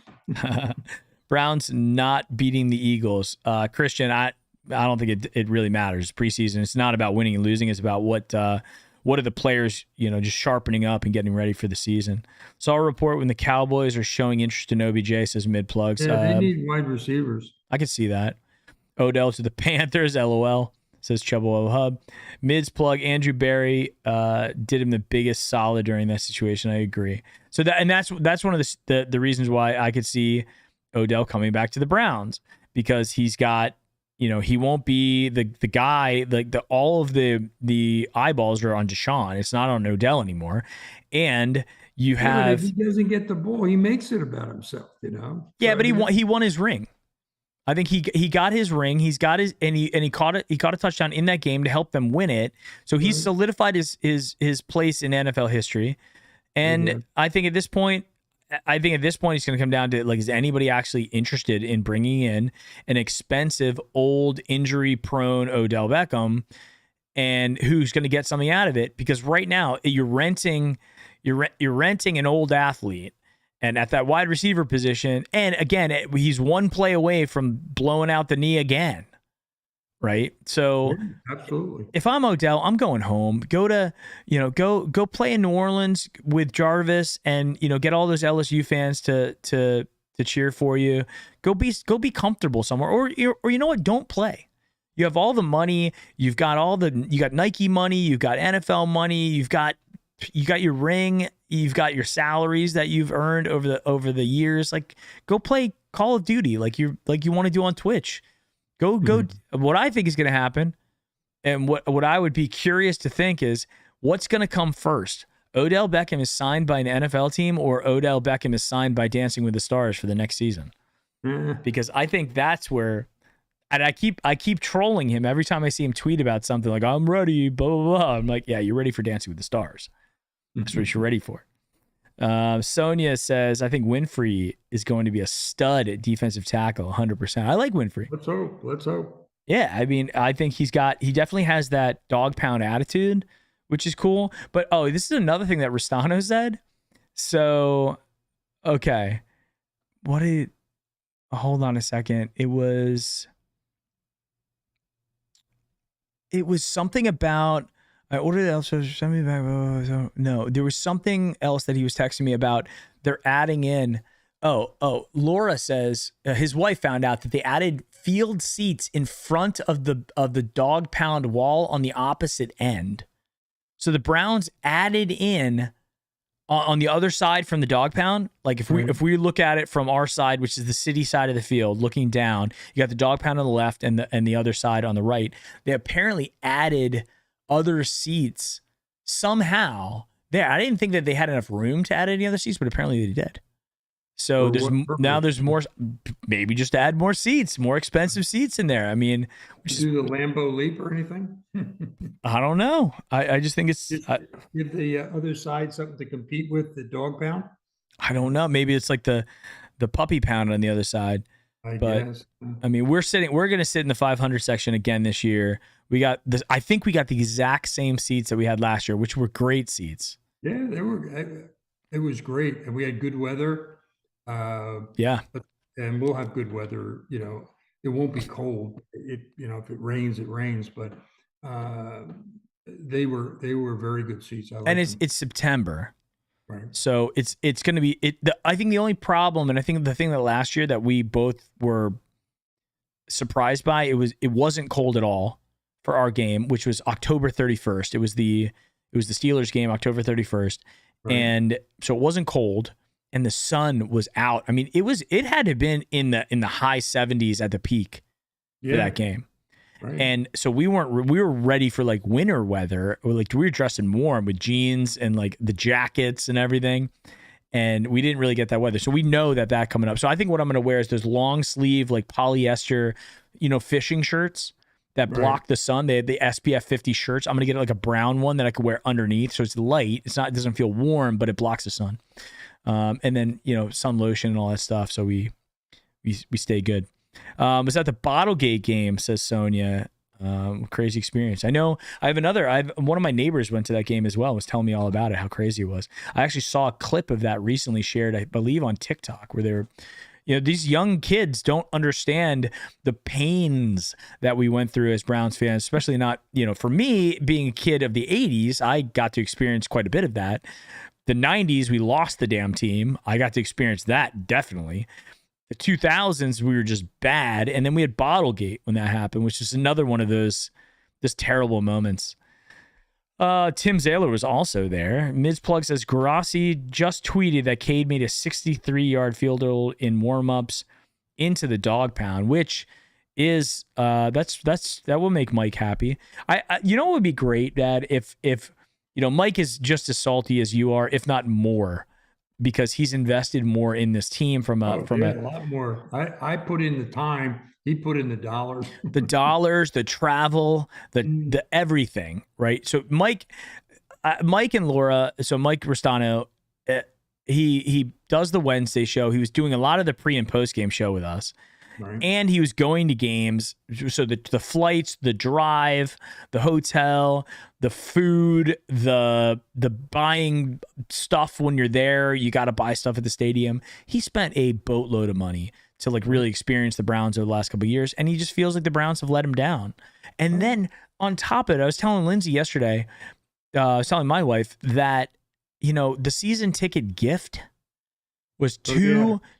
Browns not beating the Eagles. Christian, I don't think it really matters. Preseason, it's not about winning and losing. It's about what are the players, just sharpening up and getting ready for the season. Saw a report when the Cowboys are showing interest in OBJ, says mid-plugs. Yeah, they need wide receivers. I could see that. Odell to the Panthers, LOL, says Chubbo Hub. Mids plug, Andrew Berry did him the biggest solid during that situation. I agree. So that's one of the reasons why I could see Odell coming back to the Browns, because he's got, he won't be the guy, like all of the eyeballs are on Deshaun. It's not on Odell anymore. And you have, if he doesn't get the ball, he makes it about himself, Yeah, but he won his ring. I think he got his ring. He's got his, and he caught a touchdown in that game to help them win it. So he's solidified his place in NFL history. And I think at this point it's going to come down to, like, is anybody actually interested in bringing in an expensive, old, injury-prone Odell Beckham, and who's going to get something out of it? Because right now you're renting an old athlete, and at that wide receiver position, and again, he's one play away from blowing out the knee again. Right. So absolutely, if I'm Odell, I'm going home. Go play in New Orleans with Jarvis, and get all those LSU fans to cheer for you. Go be comfortable somewhere, or you know what? Don't play. You have all the money. You got Nike money. You've got NFL money. You got your ring. You've got your salaries that you've earned over the years. Like, go play Call of Duty like you want to do on Twitch. Go. What I think is going to happen, and what I would be curious to think is, what's going to come first? Odell Beckham is signed by an NFL team, or Odell Beckham is signed by Dancing with the Stars for the next season? Because I think that's where, and I keep trolling him every time I see him tweet about something like, I'm ready, blah, blah, blah. I'm like, yeah, you're ready for Dancing with the Stars. That's what you're ready for. Sonia says, I think Winfrey is going to be a stud at defensive tackle, 100%. I like Winfrey. Let's hope. Yeah, I mean, I think he definitely has that dog pound attitude, which is cool. But, this is another thing that Ristano said. So, okay. Hold on a second. It was something about, I ordered else. Send me back. No, there was something else that he was texting me about. They're adding in. Laura says his wife found out that they added field seats in front of the dog pound wall on the opposite end. So the Browns added in on the other side from the dog pound. Like if we look at it from our side, which is the city side of the field, looking down, you got the dog pound on the left and the other side on the right. They apparently added other seats somehow there. I didn't think that they had enough room to add any other seats, but apparently they did. So there's more, maybe just add more seats, more expensive seats in there. I mean, do the Lambeau Leap or anything? I don't know. I just think it's give the other side something to compete with the dog pound. I don't know. Maybe it's like the puppy pound on the other side. I guess. I mean, we're going to sit in the 500 section again this year. We got this. I think we got the exact same seats that we had last year, which were great seats. Yeah, they were. It was great, and we had good weather. And we'll have good weather. You know, it won't be cold. If it rains, it rains. But they were very good seats. And it's September, right? So it's going to be I think the only problem, and I think the thing that last year that we both were surprised by, it wasn't cold at all for our game, which was October 31st. It was the Steelers game, October 31st, right. And so it wasn't cold. And the sun was out. I mean, it had to have been in the high 70s at the peak for that game. Right. And so we were ready for like winter weather. Or like we were dressed in warm with jeans and like the jackets and everything. And we didn't really get that weather. So we know that coming up. So I think what I'm going to wear is those long sleeve, like polyester, fishing shirts that block the sun. They had the SPF 50 shirts. I'm going to get like a brown one that I could wear underneath. So it's light. It doesn't feel warm, but it blocks the sun. And then, sun lotion and all that stuff. So we stay good. Was at the Bottlegate game, says Sonia. Crazy experience. I know one of my neighbors went to that game as well, was telling me all about it, how crazy it was. I actually saw a clip of that recently shared, I believe on TikTok, where they were, these young kids don't understand the pains that we went through as Browns fans, especially not, for me being a kid of the 80s, I got to experience quite a bit of that. The 90s, we lost the damn team. I got to experience that, definitely. The 2000s, we were just bad. And then we had Bottlegate when that happened, which is another one of those terrible moments. Tim Zaylor was also there. Miz Plug says, Grassi just tweeted that Cade made a 63-yard field goal in warm-ups into the dog pound, which is, that will make Mike happy. What would be great, Dad, if Mike is just as salty as you are, if not more, because he's invested more in this team a lot more. I put in the time. He put in the dollars. The dollars, the travel, the everything, right? So Mike and Laura, so Mike Restano, he does the Wednesday show. He was doing a lot of the pre and post game show with us. Right. And he was going to games. So the flights, the drive, the hotel, the food, the buying stuff when you're there, you got to buy stuff at the stadium. He spent a boatload of money to like really experience the Browns over the last couple of years. And he just feels like the Browns have let him down. And then on top of it, I was telling Lindsay yesterday, I was telling my wife that, the season ticket gift was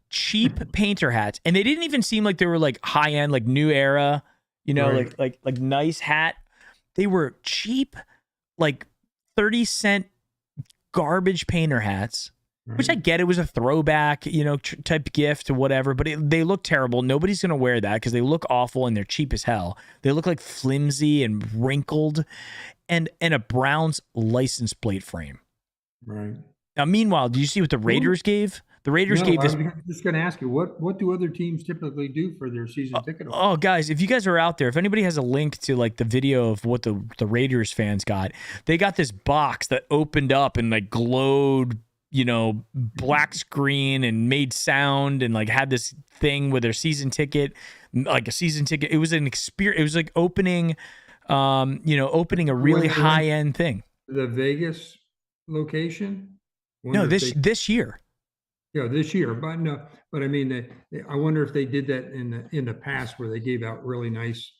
cheap painter hats, and they didn't even seem like they were like high end, like new era, like nice hat. They were cheap, like 30-cent garbage painter hats, which I get. It was a throwback, type gift or whatever, but they look terrible. Nobody's going to wear that because they look awful and they're cheap as hell. They look like flimsy and wrinkled and a Browns license plate frame. Right. Now, meanwhile, did you see what the Raiders gave? The Raiders gave this. I was just going to ask you, what do other teams typically do for their season ticket? Oh, guys, if you guys are out there, if anybody has a link to like the video of what the Raiders fans got, they got this box that opened up and like glowed, black screen and made sound and like had this thing with their season ticket, like a season ticket. It was an experience. It was like opening a really high end thing. The Vegas location? No, this year. Yeah, this year, but I mean, I wonder if they did that in the past where they gave out really nice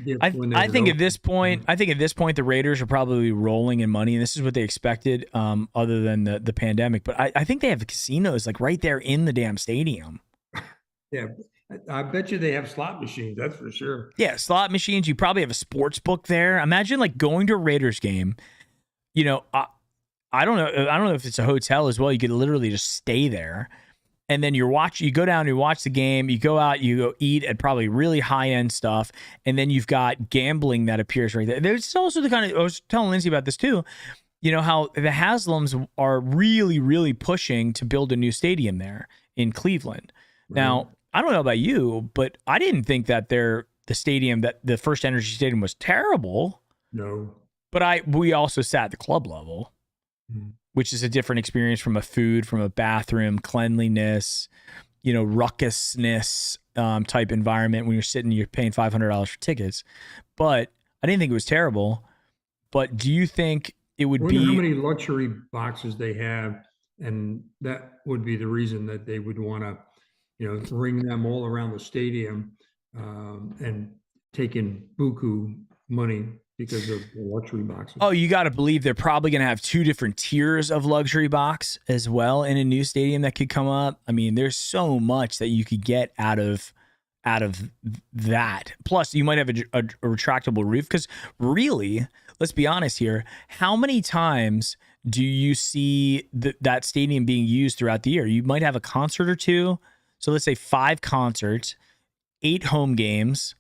gifts. I think at this point, the Raiders are probably rolling in money, and this is what they expected, other than the pandemic. But I think they have casinos like right there in the damn stadium. Yeah, I bet you they have slot machines. That's for sure. Yeah, slot machines. You probably have a sports book there. Imagine like going to a Raiders game. You know, I don't know. I don't know if it's a hotel as well. You could literally just stay there, and then you go down, you watch the game, you go out, you go eat at probably really high end stuff, and then you've got gambling that appears right there. There's also the kind of, I was telling Lindsay about this too. You know how the Haslams are really, really pushing to build a new stadium there in Cleveland. Now, I don't know about you, but I didn't think that the stadium, that the First Energy Stadium, was terrible. No. But we also sat at the club level, which is a different experience from a food, from a bathroom, cleanliness, ruckusness type environment when you're paying $500 for tickets. But I didn't think it was terrible. But do you think it would be... how many luxury boxes they have, and that would be the reason that they would want to, ring them all around the stadium and take in buku money because of the luxury boxes. Oh, you got to believe they're probably going to have 2 different tiers of luxury box as well in a new stadium that could come up. I mean, there's so much that you could get out of that. Plus, you might have a retractable roof, because really, let's be honest here, how many times do you see that stadium being used throughout the year? You might have a concert or 2. So let's say 5 concerts, 8 home games,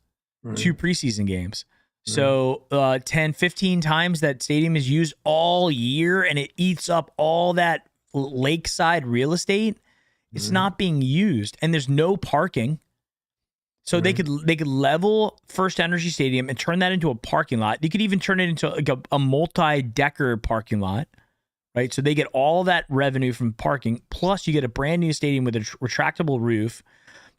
2 preseason games. So 10, 15 times that stadium is used all year, and it eats up all that lakeside real estate. It's not being used, and there's no parking. So they could level First Energy Stadium and turn that into a parking lot. They could even turn it into like a multi-decker parking lot, right? So they get all that revenue from parking, plus you get a brand new stadium with a retractable roof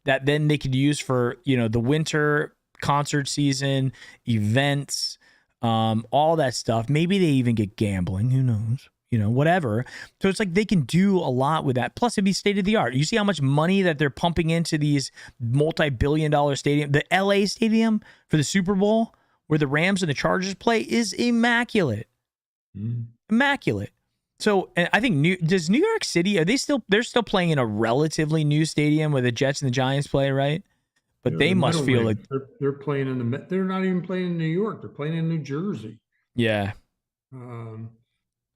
that then they could use for, the winter concert season, events, all that stuff. Maybe they even get gambling, who knows, whatever. So it's like they can do a lot with that. Plus it'd be state of the art. You see how much money that they're pumping into these multi-billion-dollar stadium. The LA stadium for the Super Bowl, where the Rams and the Chargers play, is immaculate. Immaculate. So I think does New York City, they're still playing in a relatively new stadium where the Jets and the Giants play, right? But they must feel like they're playing they're not even playing in New York. They're playing in New Jersey. Yeah.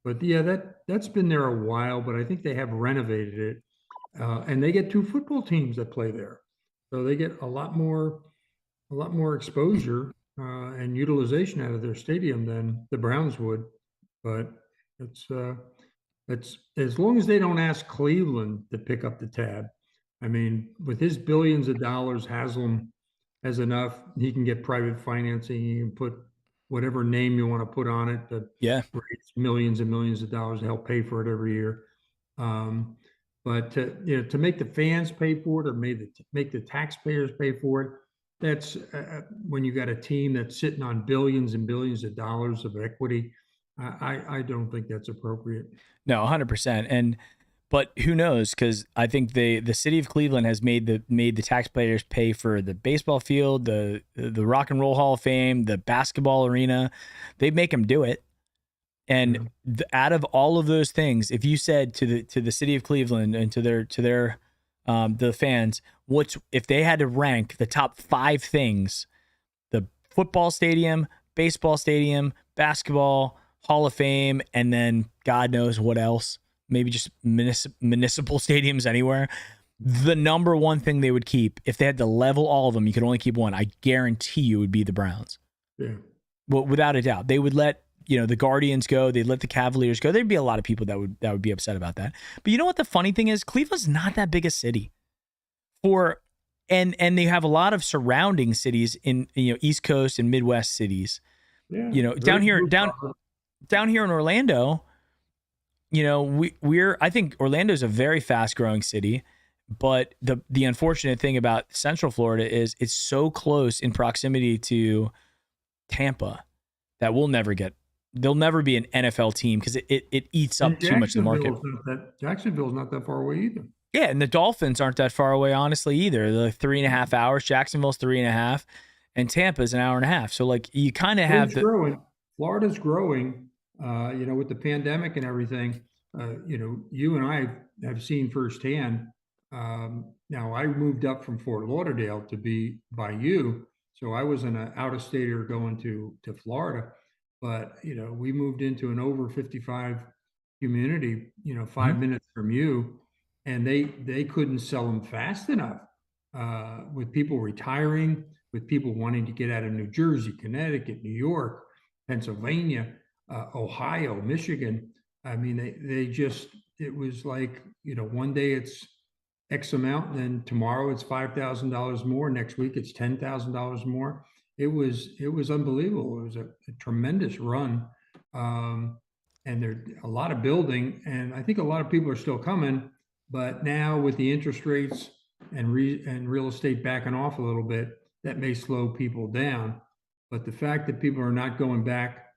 But yeah, that's been there a while, but I think they have renovated it. And they get 2 football teams that play there. So they get a lot more exposure and utilization out of their stadium than the Browns would. But it's as long as they don't ask Cleveland to pick up the tab. I mean, with his billions of dollars, Haslam has enough. He can get private financing. He can put whatever name you want to put on it. Raise millions and millions of dollars to help pay for it every year. But to make the fans pay for it, or make the taxpayers pay for it, that's when you got a team that's sitting on billions and billions of dollars of equity. I don't think that's appropriate. No, 100%. But who knows? Because I think the city of Cleveland has made the taxpayers pay for the baseball field, the Rock and Roll Hall of Fame, the basketball arena. They make them do it. And out of all of those things, if you said to the city of Cleveland and to their the fans, if they had to rank the top 5 things: the football stadium, baseball stadium, basketball, Hall of Fame, and then God knows what else, maybe just municipal stadiums anywhere, the number one thing they would keep, if they had to level all of them, you could only keep one, I guarantee you, would be the Browns. Yeah. Well, without a doubt. They would let the Guardians go. They'd let the Cavaliers go. There'd be a lot of people that would be upset about that. But you know what the funny thing is? Cleveland's not that big a city. And they have a lot of surrounding cities in East Coast and Midwest cities. Yeah. Down here in Orlando, I think Orlando's a very fast growing city, but the unfortunate thing about Central Florida is it's so close in proximity to Tampa that there'll never be an NFL team because it eats up too much of the market. Jacksonville's not that far away either. Yeah, and the Dolphins aren't that far away, honestly, either. They're like 3.5 hours. Jacksonville's 3.5, and Tampa's 1.5 hours. So you kind of have Florida's growing. With the pandemic and everything. You and I have seen firsthand Now I moved up from Fort Lauderdale to be by you, so I was an out-of-stater going to Florida. But we moved into an over 55 community, 5 minutes from you, and they couldn't sell them fast enough. With people retiring, with people wanting to get out of New Jersey, Connecticut, New York, Pennsylvania, Ohio, Michigan. I mean, they just, it was like, one day it's X amount, and then tomorrow it's $5,000 more. Next week it's $10,000 more. It was unbelievable. It was a tremendous run, and there a lot of building, and I think a lot of people are still coming. But now with the interest rates and real estate backing off a little bit, that may slow people down. But the fact that people are not going back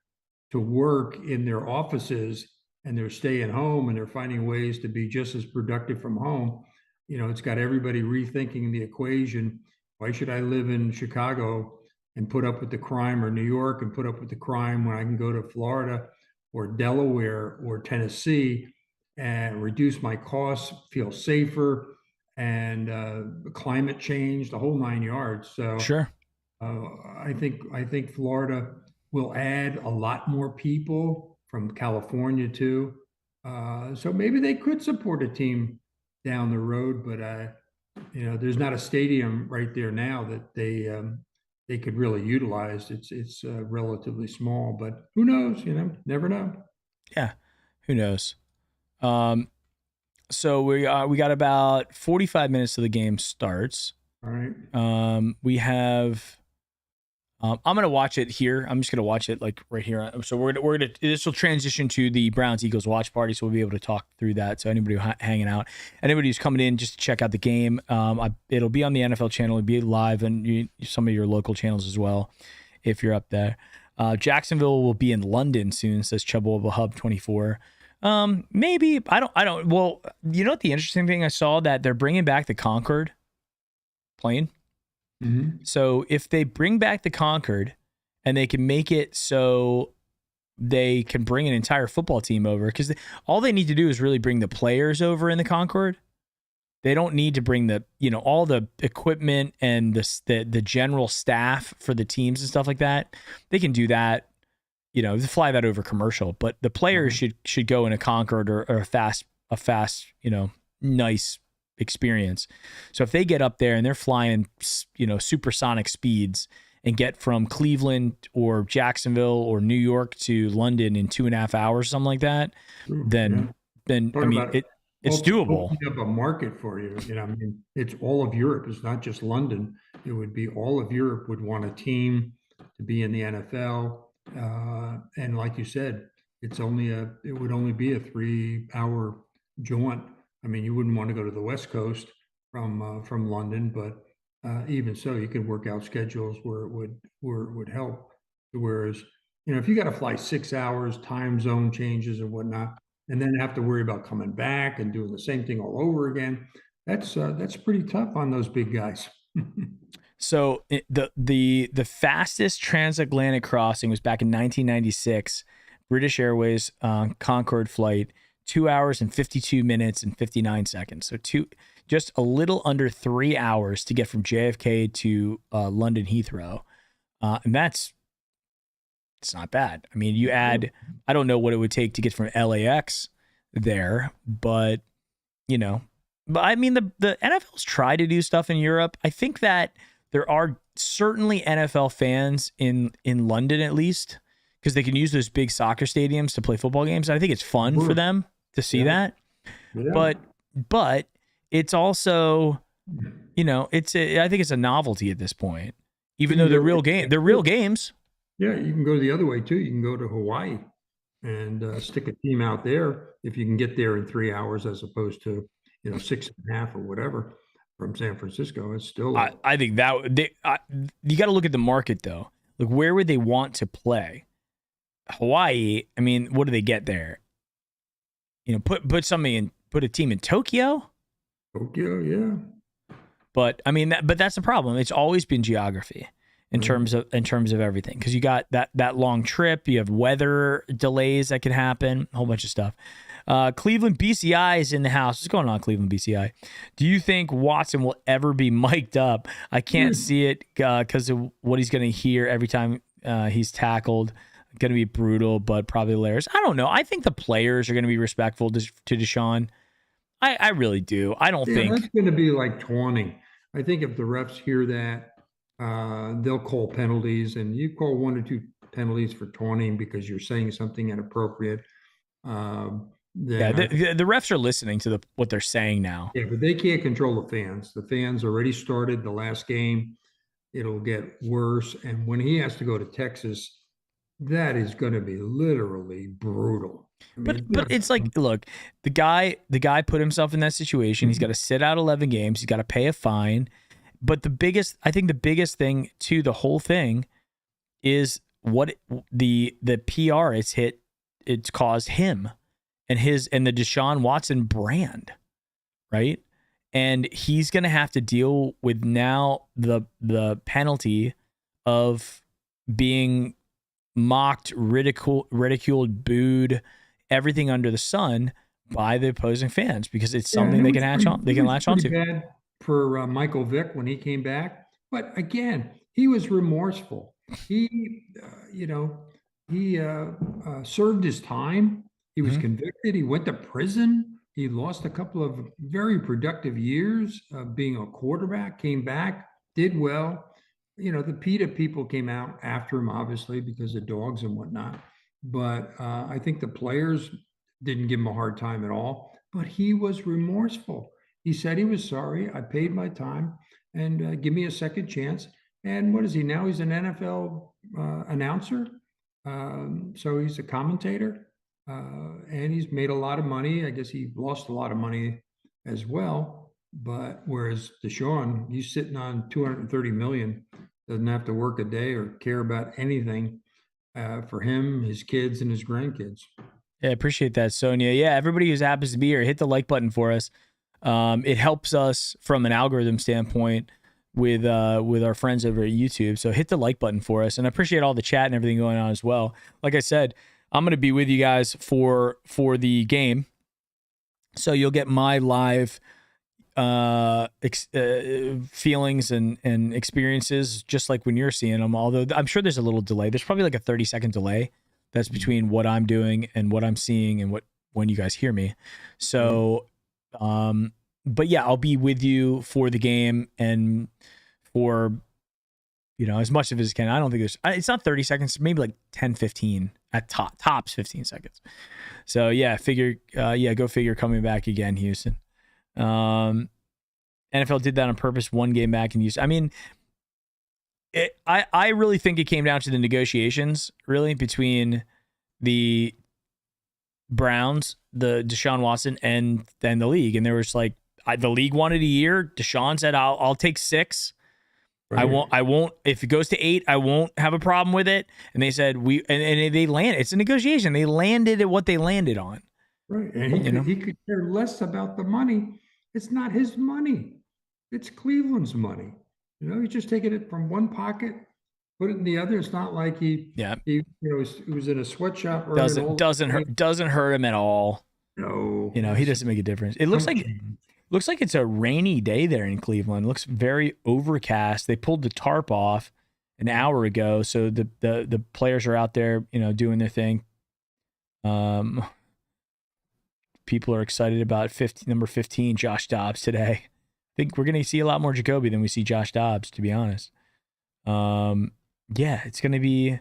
to work in their offices and they're staying home and they're finding ways to be just as productive from home, it's got everybody rethinking the equation. Why should I live in Chicago and put up with the crime, or New York and put up with the crime, when I can go to Florida or Delaware or Tennessee and reduce my costs, feel safer, and climate change, the whole 9 yards. So Sure. I think Florida will add a lot more people from California too. So maybe they could support a team down the road, but there's not a stadium right there now that they could really utilize. It's relatively small, but who knows? Never know. Yeah, who knows? So we got about 45 minutes till the game starts. All right. We have. I'm gonna watch it here. I'm just gonna watch it like right here. So we're gonna this will transition to the Browns Eagles watch party, so we'll be able to talk through that. So anybody hanging out, anybody who's coming in just to check out the game, it'll be on the NFL channel. It'll be live and some of your local channels as well, if you're up there. Jacksonville will be in London soon, says Chubbable Hub 24. Maybe I don't. Well, what the interesting thing I saw, that they're bringing back the Concorde plane. Mm-hmm. So if they bring back the Concorde and they can make it so they can bring an entire football team over, because all they need to do is really bring the players over in the Concorde. They don't need to bring the all the equipment and the general staff for the teams and stuff like that. They can do that, fly that over commercial. But the players should go in a Concorde or a fast nice experience. So if they get up there and they're flying supersonic speeds and get from Cleveland or Jacksonville or New York to London in 2.5 hours, something like that, then I mean it's doable. Opening up a market for you. I mean, it's all of Europe. It's not just London. It would be all of Europe would want a team to be in the NFL. And like you said, it would only be a 3-hour jaunt. I mean, you wouldn't want to go to the West Coast from London, but even so, you could work out schedules where it would help. Whereas, if you got to fly 6 hours, time zone changes and whatnot, and then have to worry about coming back and doing the same thing all over again, that's pretty tough on those big guys. So the fastest transatlantic crossing was back in 1996, British Airways Concorde flight. 2 hours and 52 minutes and 59 seconds. So just a little under 3 hours to get from JFK to London Heathrow. And it's not bad. I mean, you add, I don't know what it would take to get from LAX there, but I mean, the NFL's tried to do stuff in Europe. I think that there are certainly NFL fans in London, at least, because they can use those big soccer stadiums to play football games. I think it's fun for them to see that. Yeah. But it's also, I think it's a novelty at this point, even though they're real games. Yeah, you can go the other way too. You can go to Hawaii and stick a team out there if you can get there in 3 hours, as opposed to 6.5 or whatever from San Francisco. It's still. I think that you got to look at the market though. Like, where would they want to play? Hawaii. I mean, what do they get there? Put a team in Tokyo. Tokyo, yeah. But I mean, that's the problem. It's always been geography in terms of everything, because you got that long trip. You have weather delays that can happen, a whole bunch of stuff. Cleveland BCI is in the house. What's going on, Cleveland BCI? Do you think Watson will ever be mic'd up? I can't see it because of what he's going to hear every time he's tackled. Going to be brutal, but probably hilarious. I don't know. I think the players are going to be respectful to Deshaun. I really do. I don't think that's going to be like taunting. I think if the refs hear that, they'll call penalties, and you call 1 or 2 penalties for taunting because you're saying something inappropriate. The refs are listening to what they're saying now. Yeah, but they can't control the fans. The fans already started the last game. It'll get worse. And when he has to go to Texas, that is going to be literally brutal. But it's like, look, the guy put himself in that situation. He's got to sit out 11 games. He's got to pay a fine. But I think the biggest thing to the whole thing is what the PR it's caused him and the Deshaun Watson brand, right? And he's going to have to deal with now the penalty of being mocked, ridiculed, booed, everything under the sun by the opposing fans because it's something they can latch on. They can latch onto. Bad for Michael Vick when he came back, but again, he was remorseful. He, served his time. He was convicted. He went to prison. He lost a couple of very productive years of being a quarterback. Came back, did well. The PETA people came out after him, obviously, because of dogs and whatnot. But I think the players didn't give him a hard time at all. But he was remorseful. He said he was sorry. I paid my time and give me a second chance. And what is he now? He's an NFL announcer. So he's a commentator. And he's made a lot of money. I guess he lost a lot of money as well. But whereas Deshaun, he's sitting on $230 million, doesn't have to work a day or care about anything for him, his kids, and his grandkids. Yeah, I appreciate that, Sonia. Yeah, everybody who happens to be here, hit the like button for us. It helps us from an algorithm standpoint with our friends over at YouTube. So hit the like button for us, and I appreciate all the chat and everything going on as well. Like I said, I'm going to be with you guys for the game, so you'll get my live feelings and experiences just like when you're seeing them, although I'm sure there's a little delay. There's probably like a 30-second delay that's between what I'm doing and what I'm seeing and when you guys hear me. So but yeah, I'll be with you for the game and for as much of it as can. I don't think it's not 30 seconds, maybe like 10-15 at tops 15 seconds. So yeah, go figure, coming back again, Houston. NFL did that on purpose, one game back in Houston. I mean, I really think it came down to the negotiations, really, between the Browns, the Deshaun Watson, and then the league. And there was like, the league wanted a year. Deshaun said, I'll take 6. Right. I won't, if it goes to 8, I won't have a problem with it. And they said, and they landed, it's a negotiation. They landed at what they landed on. Right. And he could care less about the money. It's not his money. It's Cleveland's money. He's just taking it from one pocket, put it in the other. It's not like he was in a sweatshop. Doesn't hurt him at all. No. He doesn't make a difference. It looks like it's a rainy day there in Cleveland. It looks very overcast. They pulled the tarp off an hour ago, so the players are out there, doing their thing. People are excited about number 15, Josh Dobbs, today. I think we're going to see a lot more Jacoby than we see Josh Dobbs, to be honest. Yeah, it's going to be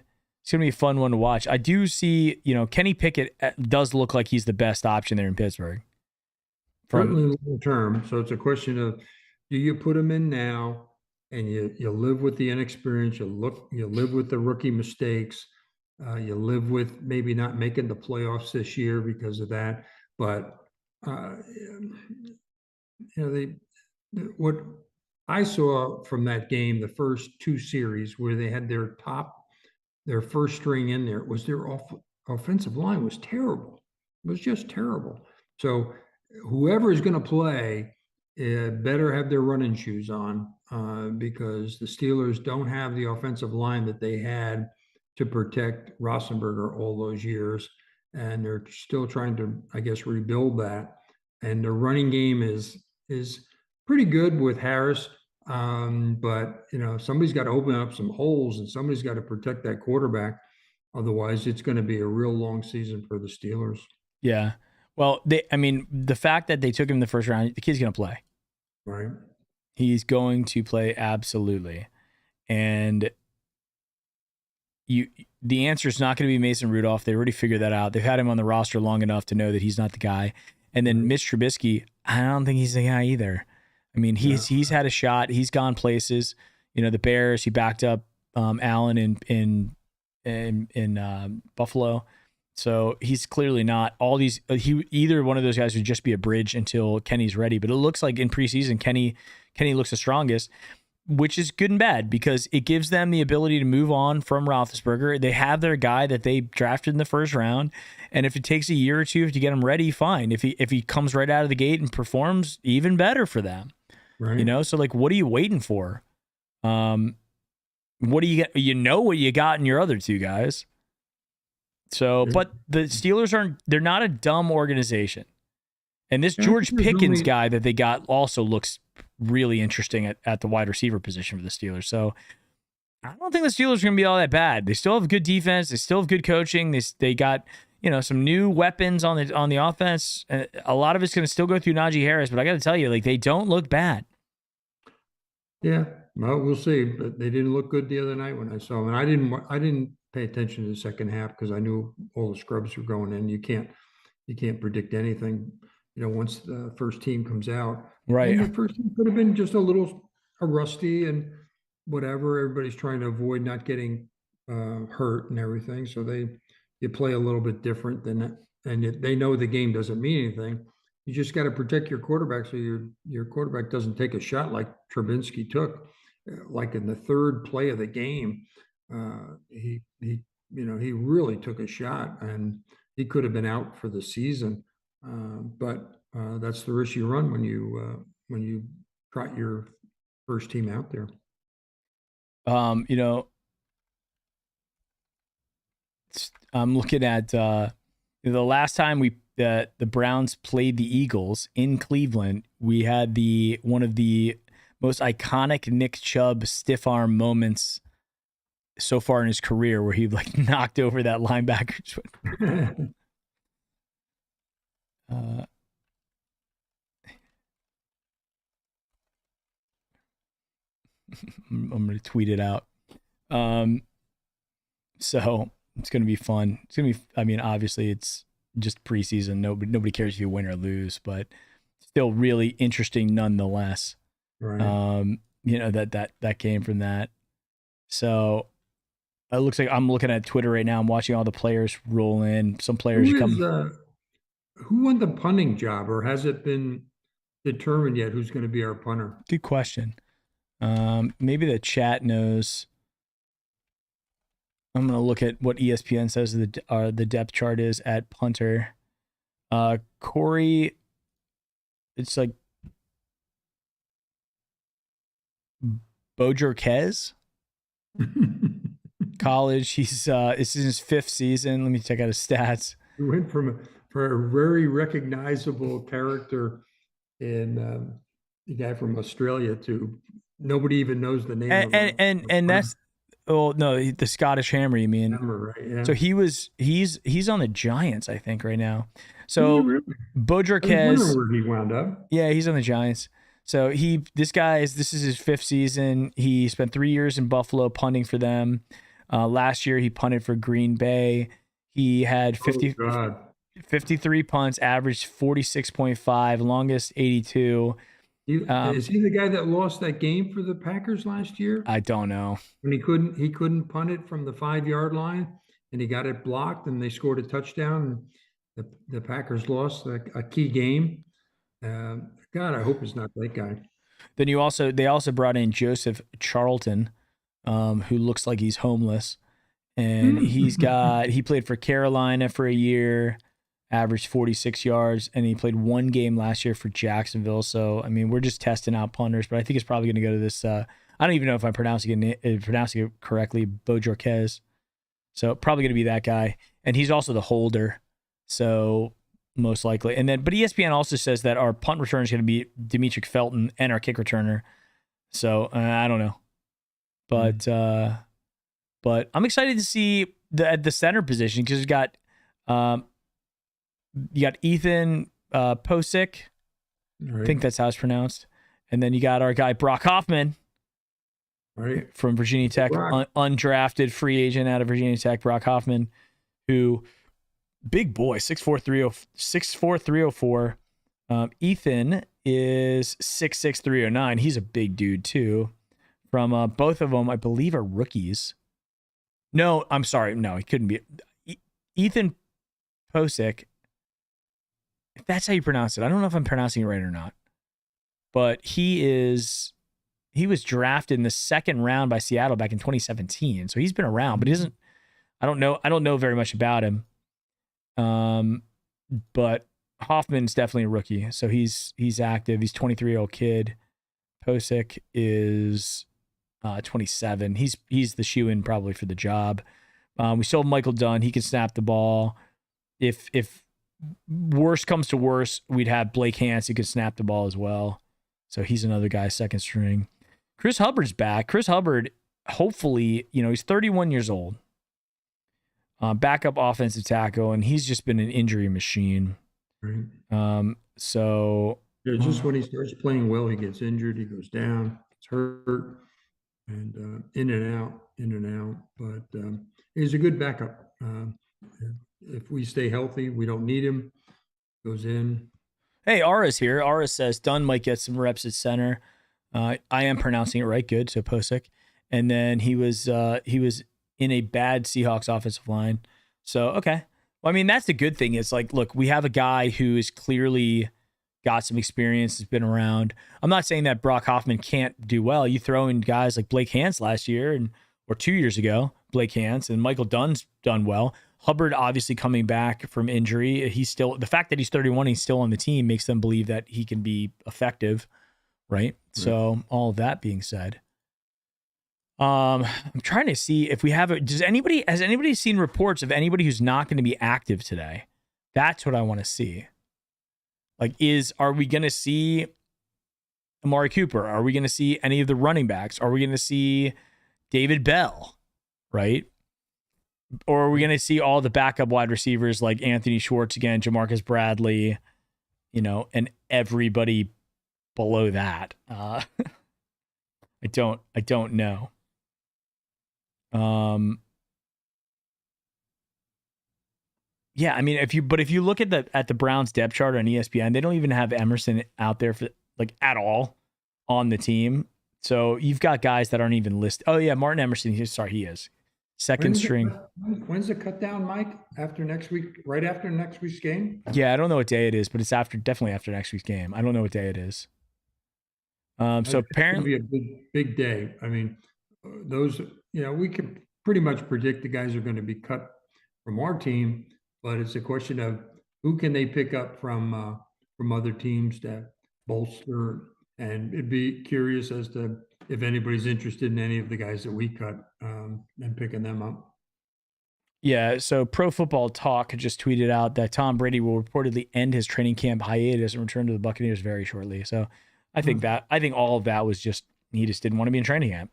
a fun one to watch. I do see, Kenny Pickett does look like he's the best option there in Pittsburgh. Certainly long term. So it's a question of, do you put him in now and you live with the inexperience, you live with the rookie mistakes, you live with maybe not making the playoffs this year because of that. But what I saw from that game, the first 2 series where they had their first string in there, was their offensive line was terrible. It was just terrible. So whoever is going to play better have their running shoes on because the Steelers don't have the offensive line that they had to protect Roethlisberger all those years. and they're still trying to, I guess, rebuild that. And the running game is pretty good with Harris. But somebody's got to open up some holes, and somebody's got to protect that quarterback. Otherwise, it's going to be a real long season for the Steelers. Yeah. Well, the fact that they took him in the first round, the kid's going to play. Right. He's going to play, absolutely. And the answer is not going to be Mason Rudolph. They already figured that out. They've had him on the roster long enough to know that he's not the guy. And then Mitch Trubisky, I don't think he's the guy either. I mean, he's had a shot. He's gone places. The Bears, he backed up Allen in Buffalo. So he's clearly not all these. Either one of those guys would just be a bridge until Kenny's ready. But it looks like in preseason, Kenny looks the strongest, which is good and bad because it gives them the ability to move on from Roethlisberger. They have their guy that they drafted in the first round, and if it takes a year or two to get him ready, fine. If he comes right out of the gate and performs, even better for them. Right. So like, what are you waiting for? What do you get? What you got in your other two guys. So, but the Steelers they're not a dumb organization. And this George Pickens guy that they got also looks really interesting at the wide receiver position for the Steelers. So I don't think the Steelers are going to be all that bad. They still have good defense. They still have good coaching. They got, some new weapons on the offense. A lot of it's going to still go through Najee Harris, but I got to tell you, like, they don't look bad. Yeah. Well, we'll see, but they didn't look good the other night when I saw them. And I didn't pay attention to the second half because I knew all the scrubs were going in. You can't predict anything, once the first team comes out. Right. And the first team could have been just a little rusty and whatever. Everybody's trying to avoid not getting hurt and everything. So you play a little bit different than that. And they know the game doesn't mean anything. You just got to protect your quarterback so your quarterback doesn't take a shot like Trubinsky took, like in the third play of the game. He really took a shot, and he could have been out for the season. But that's the risk you run when you trot your first team out there. I'm looking at the last time the Browns played the Eagles in Cleveland. We had one of the most iconic Nick Chubb stiff arm moments so far in his career, where he like knocked over that linebacker. I'm going to tweet it out. So it's going to be fun. It's going to be, obviously it's just preseason. Nobody cares if you win or lose, but still really interesting nonetheless. Right. That came from that. So it looks like I'm looking at Twitter right now. I'm watching all the players roll in. Some players who won the punting job, or has it been determined yet who's going to be our punter? Good question. Maybe the chat knows. I'm going to look at what ESPN says the depth chart is at punter. Corey, it's like Bojorquez. College. He's this is his 5th season. Let me check out his stats. He went for a very recognizable character in the guy from Australia to nobody even knows the name of him. And that's the Scottish Hammer, you mean? Hammer, right? Yeah. So he's on the Giants, I think, right now. So really? Bojorquez, where he wound up. Yeah, he's on the Giants. So this is his 5th season. He spent 3 years in Buffalo punting for them. Last year he punted for Green Bay. He had 53 punts, averaged 46.5, longest 82. Is he the guy that lost that game for the Packers last year? I don't know. When he couldn't punt it from the 5-yard line, and he got it blocked, and they scored a touchdown. And the Packers lost a key game. God, I hope it's not that guy. Then they also brought in Joseph Charlton, who looks like he's homeless, and he played for Carolina for a year, averaged 46 yards, and he played 1 game last year for Jacksonville. So we're just testing out punters, but I think it's probably going to go to this. I don't even know if I'm pronouncing it correctly, Bojorquez. So probably going to be that guy, and he's also the holder. So most likely. And then, but ESPN also says that our punt return is going to be Demetric Felton and our kick returner. So I don't know, but I'm excited to see the center position because you got Ethan Posick. Right. I think that's how it's pronounced. And then you got our guy Brock Hoffman, right, from Virginia Tech, undrafted free agent out of Virginia Tech, Brock Hoffman, who big boy, 6'4", 304. Ethan is 6'6", 309. He's a big dude too. From both of them, I believe, are rookies. No, I'm sorry. No, he couldn't be. Ethan Posick, if that's how you pronounce it. I don't know if I'm pronouncing it right or not. But he was drafted in the second round by Seattle back in 2017. So he's been around, but he doesn't. I don't know very much about him. But Hoffman's definitely a rookie, so he's active. He's 23-year-old kid. Posick is 27. He's the shoe-in probably for the job. We sold Michael Dunn. He can snap the ball. If worse comes to worse, we'd have Blake Hance who could snap the ball as well. So he's another guy, second string. Chris Hubbard's back. Chris Hubbard, hopefully, he's 31 years old. Backup offensive tackle, and he's just been an injury machine. Right. So just when he starts playing well, he gets injured. He goes down, gets hurt, and in and out. But he's a good backup. If we stay healthy, we don't need him. Goes in. Hey, Ara's here. Ara says Dunn might get some reps at center. I am pronouncing it right. Good. So Posick. And then he was in a bad Seahawks offensive line. So, okay. Well, I mean, that's the good thing. It's like, look, we have a guy who is clearly got some experience, has been around. I'm not saying that Brock Hoffman can't do well. You throw in guys like Blake Hance last year or 2 years ago, Blake Hance, and Michael Dunn's done well. Hubbard obviously coming back from injury. The fact that he's 31, he's still on the team makes them believe that he can be effective, right? So all of that being said, I'm trying to see if we have has anybody seen reports of anybody who's not going to be active today? That's what I want to see. Like, are we going to see Amari Cooper? Are we going to see any of the running backs? Are we going to see David Bell, right? Or are we going to see all the backup wide receivers like Anthony Schwartz again, Jamarcus Bradley, and everybody below that? I don't know. Yeah, I mean, if you look at the Browns depth chart on ESPN, they don't even have Emerson out there for at all on the team. So you've got guys that aren't even listed. Oh yeah, Martin Emerson. He is second string. When's the cut down, Mike? After next week, right after next week's game? Yeah, I don't know what day it is, but it's definitely after next week's game. I don't know what day it is. So apparently, it's gonna be a big day. I mean, those we could pretty much predict the guys are going to be cut from our team, but it's a question of who can they pick up from other teams to bolster. And it'd be curious as to if anybody's interested in any of the guys that we cut and picking them up. Yeah, so Pro Football Talk just tweeted out that Tom Brady will reportedly end his training camp hiatus and return to the Buccaneers very shortly. So I think all of that was just he just didn't want to be in training camp.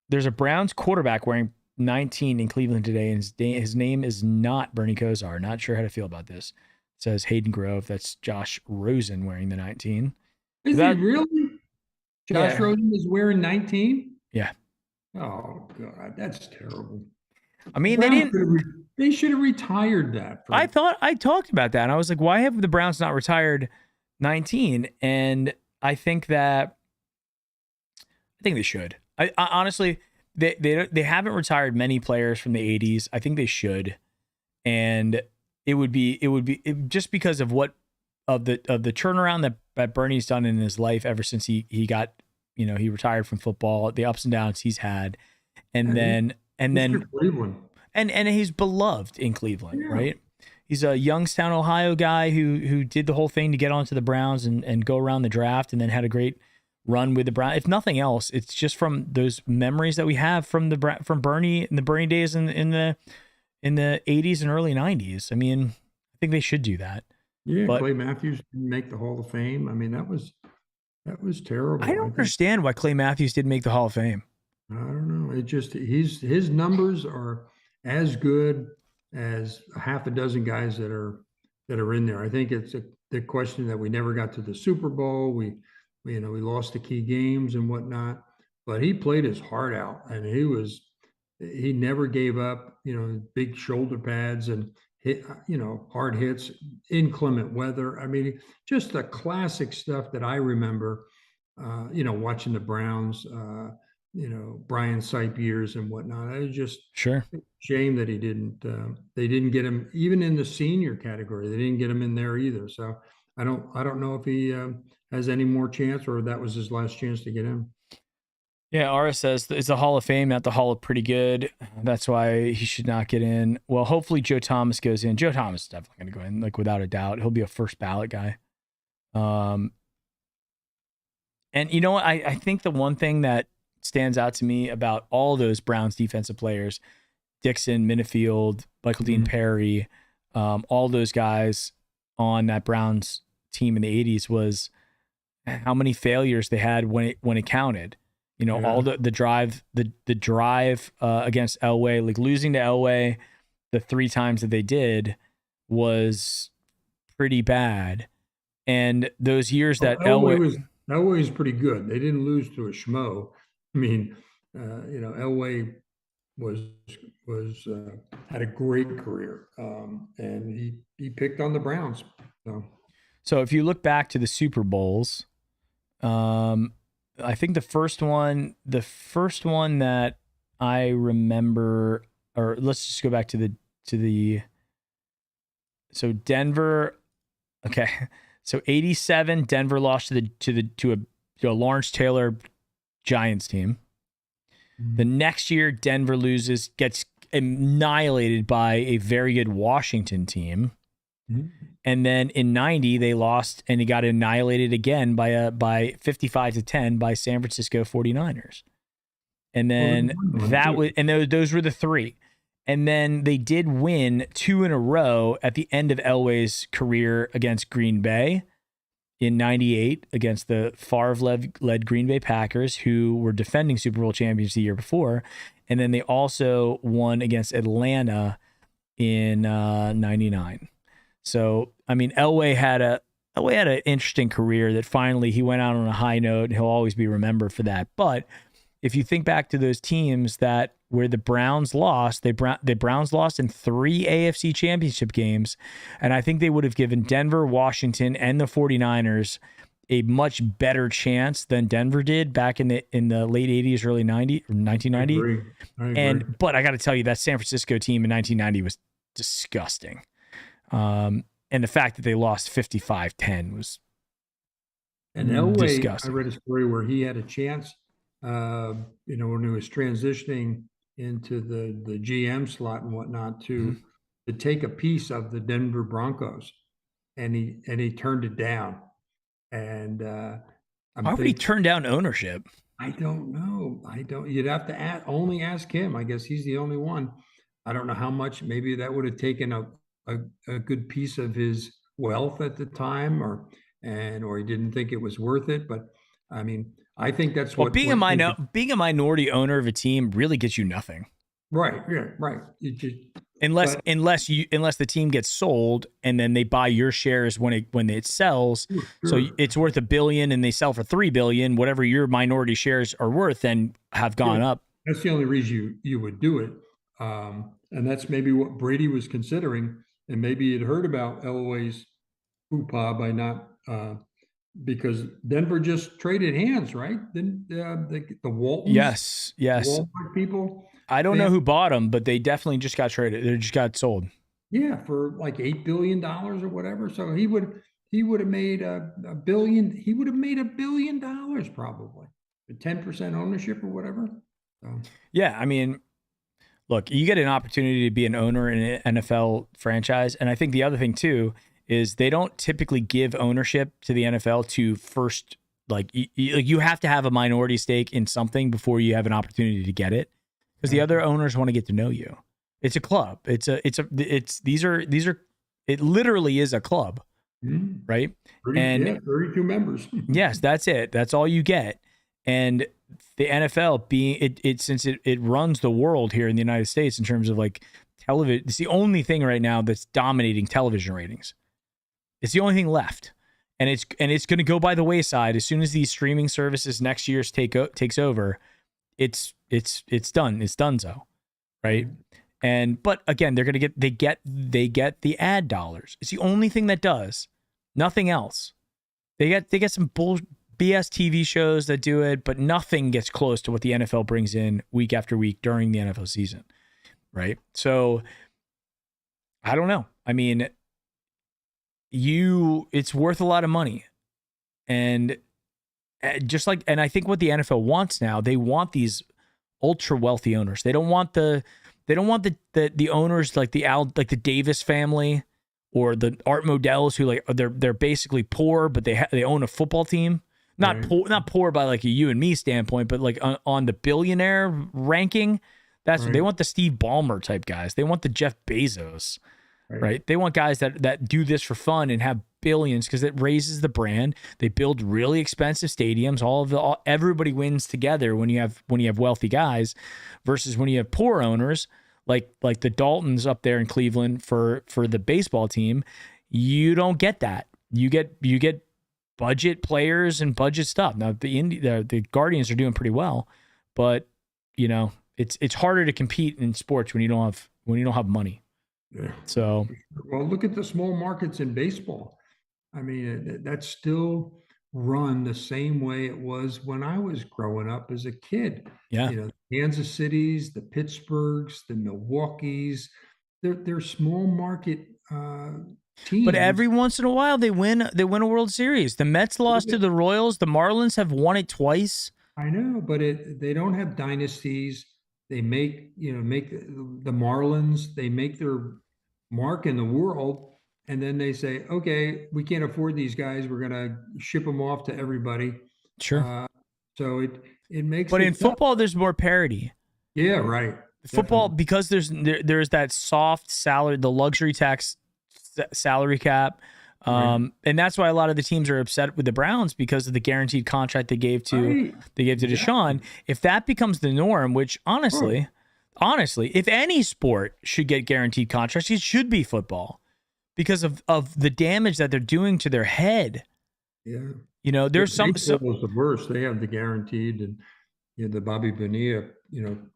There's a Browns quarterback wearing 19 in Cleveland today, and his name is not Bernie Kosar. Not sure how to feel about this. It says Hayden Grove. That's Josh Rosen wearing the 19. Is he really? Josh Rosen is wearing 19? Yeah. Oh God, that's terrible. I mean, they should have retired that. I thought I talked about that, and I was like, why have the Browns not retired 19? And I think they should. I honestly, they haven't retired many players from the 80s. I think they should, and it would be just because of the turnaround that Bernie's done in his life ever since he got he retired from football, the ups and downs he's had, and then Cleveland. And he's beloved in Cleveland, right? He's a Youngstown, Ohio guy who did the whole thing to get onto the Browns and go around the draft, and then had a great run with the Browns. If nothing else, it's just from those memories that we have from Bernie in the Bernie days in in the 80s and early 90s. I mean, I think they should do that. Yeah, But Clay Matthews didn't make the Hall of Fame. I mean, that was terrible. I don't understand why Clay Matthews didn't make the Hall of Fame. I don't know. It just his numbers are as good as half a dozen guys that are in there. I think it's the question that we never got to the Super Bowl. We lost the key games and whatnot, but he played his heart out, and he never gave up. Big shoulder pads and hit hard hits, inclement weather. I mean, just the classic stuff that I remember. Watching the Browns. Brian Sipe years and whatnot. It was just Sure. a shame that they didn't get him even in the senior category. They didn't get him in there either. So I don't know if he has any more chance or that was his last chance to get in. Yeah, Ara says it's the Hall of Fame, not the Hall of Pretty Good. That's why he should not get in. Well, hopefully Joe Thomas goes in. Joe Thomas is definitely going to go in, like without a doubt. He'll be a first ballot guy. And you know what? I think the one thing that stands out to me about all those Browns defensive players, Dixon, Minifield, Michael Dean Perry, all those guys on that Browns team in the 80s was how many failures they had when it counted. All the drive against Elway, like losing to Elway the 3 times that they did was pretty bad. And those years that Elway was pretty good. They didn't lose to a schmo. I mean, Elway had a great career, and he picked on the Browns. So if you look back to the Super Bowls, I think the first one that I remember, or let's just go back to the. So Denver, okay. So 87, Denver lost to a Lawrence Taylor Giants team. The next year, Denver gets annihilated by a very good Washington team. And then in 90, they lost and he got annihilated again by 55-10 by San Francisco 49ers. And then those were the 3. And then they did win 2 in a row at the end of Elway's career against Green Bay in 98 against the Favre-led Green Bay Packers, who were defending Super Bowl champions the year before. And then they also won against Atlanta in 99. So, I mean, Elway had an interesting career that finally he went out on a high note, and he'll always be remembered for that. But if you think back to those teams where the Browns lost, the Browns lost in 3 AFC championship games, and I think they would have given Denver, Washington, and the 49ers a much better chance than Denver did back in the late 80s, early 90s, 1990. I agree. But I got to tell you, that San Francisco team in 1990 was disgusting. And the fact that they lost 55-10 was Elway, disgusting. I read a story where he had a chance, when he was transitioning into the GM slot and whatnot to take a piece of the Denver Broncos, and he turned it down. And why would he turn down ownership? I don't know. You'd have to only ask him. I guess he's the only one. I don't know how much. Maybe that would have taken a good piece of his wealth at the time, or he didn't think it was worth it. But I mean, I think that's what being a minority owner of a team really gets you nothing. Right. Yeah. Right. Unless the team gets sold and then they buy your shares when it sells. Sure. So it's worth $1 billion and they sell for $3 billion, whatever your minority shares are worth, then have gone up. That's the only reason you would do it. And that's maybe what Brady was considering. And maybe he'd heard about Elway's hoopah by not, because Denver just traded hands, right? Then the Waltons. Yes. Walmart people. I don't know who bought them, but they definitely just got traded. They just got sold. Yeah, for like $8 billion or whatever. So he would have made $1 billion. He would have made $1 billion probably, 10% ownership or whatever. So. Yeah, I mean, look, you get an opportunity to be an owner in an NFL franchise, and I think the other thing too is they don't typically give ownership to the NFL to first. Like you have to have a minority stake in something before you have an opportunity to get it. Because the other owners want to get to know you. It's a club. It literally is a club, right? 32 members. Yes, that's it. That's all you get. And the NFL being since it runs the world here in the United States in terms of like television, it's the only thing right now that's dominating television ratings. It's the only thing left. And it's going to go by the wayside as soon as these streaming services next year's takes over. It's done. It's donezo, right? But again, they're going to get the ad dollars. It's the only thing that does. Nothing else. They get some BS TV shows that do it, but nothing gets close to what the NFL brings in week after week during the NFL season, right? So I don't know. I mean, it's worth a lot of money, and I think what the NFL wants now, they want these ultra wealthy owners. They don't want the owners like the Davis family or the Art Modells who like they're basically poor, but they own a football team. Not poor by like a you and me standpoint, but like on the billionaire ranking. That's what they want, the Steve Ballmer type guys. They want the Jeff Bezos. Right. They want guys that do this for fun and have billions because it raises the brand. They build really expensive stadiums. Everybody wins together when you have wealthy guys, versus when you have poor owners like the Daltons up there in Cleveland for the baseball team. You don't get that. You get budget players and budget stuff. Now the Guardians are doing pretty well, but it's harder to compete in sports when you don't have money. Yeah. So, well, look at the small markets in baseball. I mean, that's still run the same way it was when I was growing up as a kid. Yeah. The Kansas Cities, the Pittsburghs, the Milwaukees, they're small market teams. But every once in a while they win a World Series. The Mets lost to the Royals. The Marlins have won it twice. I know, but they don't have dynasties. They make the Marlins, they make their mark in the world, and then they say, okay, we can't afford these guys. We're going to ship them off to everybody. Sure. So it makes. But in football, there's more parity. Yeah, right. Football, because there's that soft salary, the luxury tax salary cap. And that's why a lot of the teams are upset with the Browns because of the guaranteed contract they gave to Deshaun. If that becomes the norm, which honestly, if any sport should get guaranteed contracts, it should be football because of the damage that they're doing to their head. Yeah. There's some was the worst. They have the guaranteed, and the Bobby Bonilla,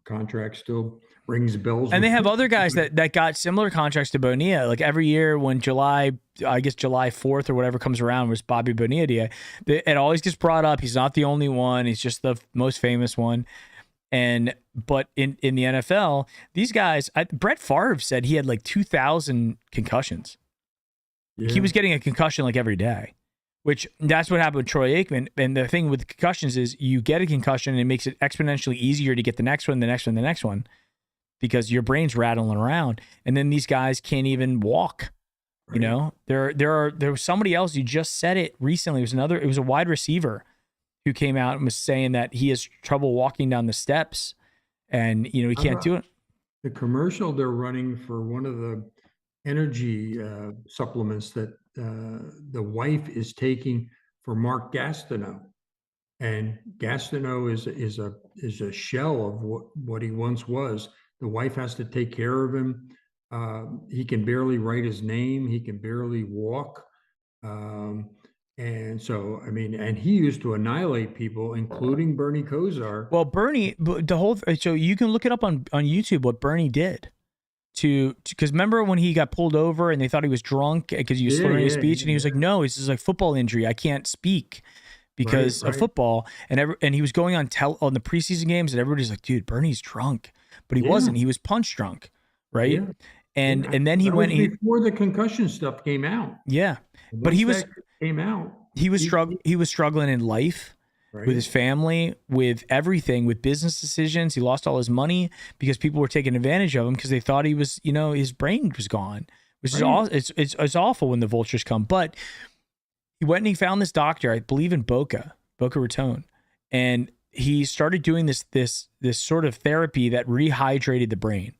contract still rings bells. And they have other guys that got similar contracts to Bonilla. Like every year when July 4th or whatever comes around, was Bobby Bonilla Day. It always gets brought up. He's not the only one. He's just the most famous one. But in the NFL, these guys, Brett Favre said he had like 2,000 concussions. Yeah. He was getting a concussion like every day, which that's what happened with Troy Aikman. And the thing with concussions is you get a concussion and it makes it exponentially easier to get the next one, the next one, the next one, because your brain's rattling around. And then these guys can't even walk. Right. There was somebody else, you just said it recently. It was a wide receiver who came out and was saying that he has trouble walking down the steps and, he can't do it. The commercial they're running for one of the energy supplements that the wife is taking for Mark Gastineau, and Gastineau is a shell of what he once was. The wife has to take care of him. He can barely write his name. He can barely walk. And so, and he used to annihilate people, including Bernie Kosar. Well, Bernie, so you can look it up on YouTube what Bernie did because remember when he got pulled over and they thought he was drunk because he was slurring his speech, and he was like, no, this is like football injury. I can't speak because of football. And he was going on the preseason games, and everybody's like, dude, Bernie's drunk, but he wasn't. He was punch drunk, right? Yeah. And then he went before the concussion stuff came out. Yeah, but came out. He was struggling in life. Right. With his family, with everything, with business decisions. He lost all his money because people were taking advantage of him because they thought he was, his brain was gone, which is it's awful when the vultures come. But he went and he found this doctor, I believe in Boca Raton, and he started doing this sort of therapy that rehydrated the brain.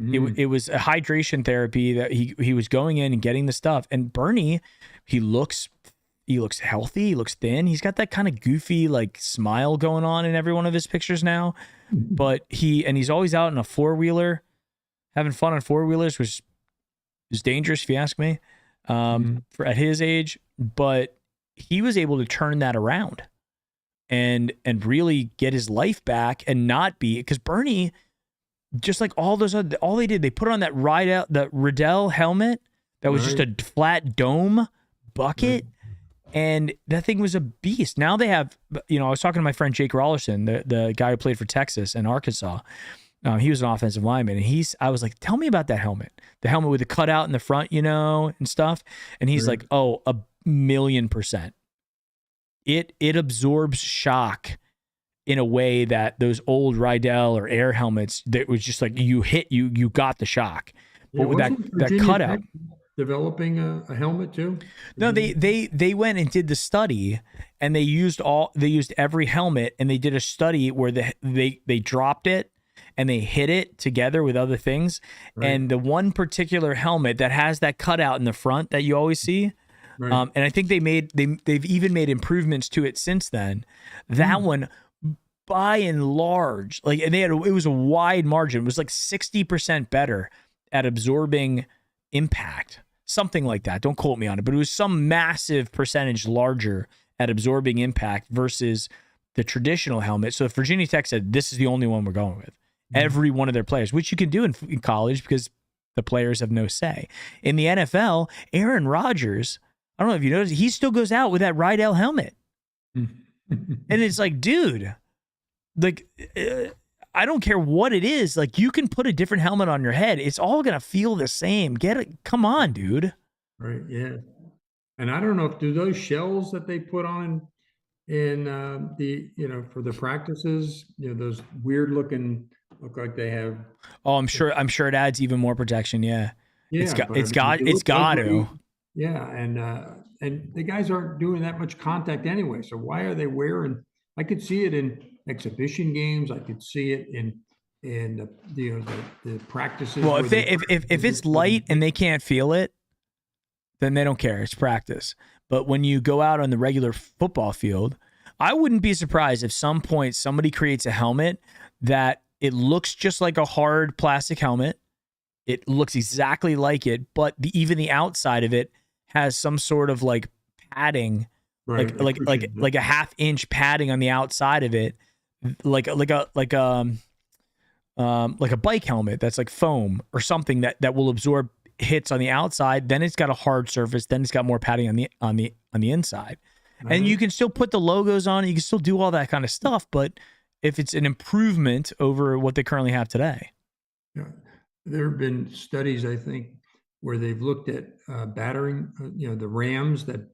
It was a hydration therapy that he was going in and getting the stuff. And Bernie, he looks healthy. He looks thin. He's got that kind of goofy like smile going on in every one of his pictures now. But he's always out in a 4-wheeler, having fun on 4-wheelers, which is dangerous if you ask me, for at his age. But he was able to turn that around and really get his life back and not be, because Bernie, just like all they did, they put on that Riddell helmet that was just a flat dome bucket. And that thing was a beast. Now they have, I was talking to my friend Jake Rollerson, the guy who played for Texas and Arkansas. He was an offensive lineman, and I was like, tell me about that helmet. The helmet with the cutout in the front, and stuff. And he's like, oh, 1,000,000%. It absorbs shock in a way that those old Riddell or Air helmets, that was just like you got the shock. But with that cutout. Developing a helmet too? No, they went and did the study, and they used every helmet, and they did a study where they dropped it and they hit it together with other things. Right. And the one particular helmet that has that cutout in the front that you always see, right. And I think they've even made improvements to it since then. That one, by and large, and it was a wide margin. It was like 60% better at absorbing impact. Something like that. Don't quote me on it, but it was some massive percentage larger at absorbing impact versus the traditional helmet. So if Virginia Tech said, this is the only one we're going with, every one of their players, which you can do in college because the players have no say. In the NFL, Aaron Rodgers, I don't know if you noticed, he still goes out with that Riddell helmet. And it's like, dude, I don't care what it is. Like, you can put a different helmet on your head. It's all going to feel the same. Get it. Come on, dude. Right. Yeah. And I don't know do those shells that they put on in for the practices, those weird looking, look like they have. Oh, I'm sure it adds even more protection. Yeah. Yeah. It's got to. Yeah. And the guys aren't doing that much contact anyway. So why are they wearing, I could see it in exhibition games. I could see it in the practices. Well, if it's light and they can't feel it, then they don't care. It's practice. But when you go out on the regular football field, I wouldn't be surprised if some point somebody creates a helmet that it looks just like a hard plastic helmet. It looks exactly like it, but even the outside of it has some sort of like padding, right, like a 1/2-inch padding on the outside of it. Like a bike helmet that's like foam or something that will absorb hits on the outside. Then it's got a hard surface. Then it's got more padding on the inside, and you can still put the logos on it. You can still do all that kind of stuff. But if it's an improvement over what they currently have today, yeah, there have been studies, I think, where they've looked at battering. The rams that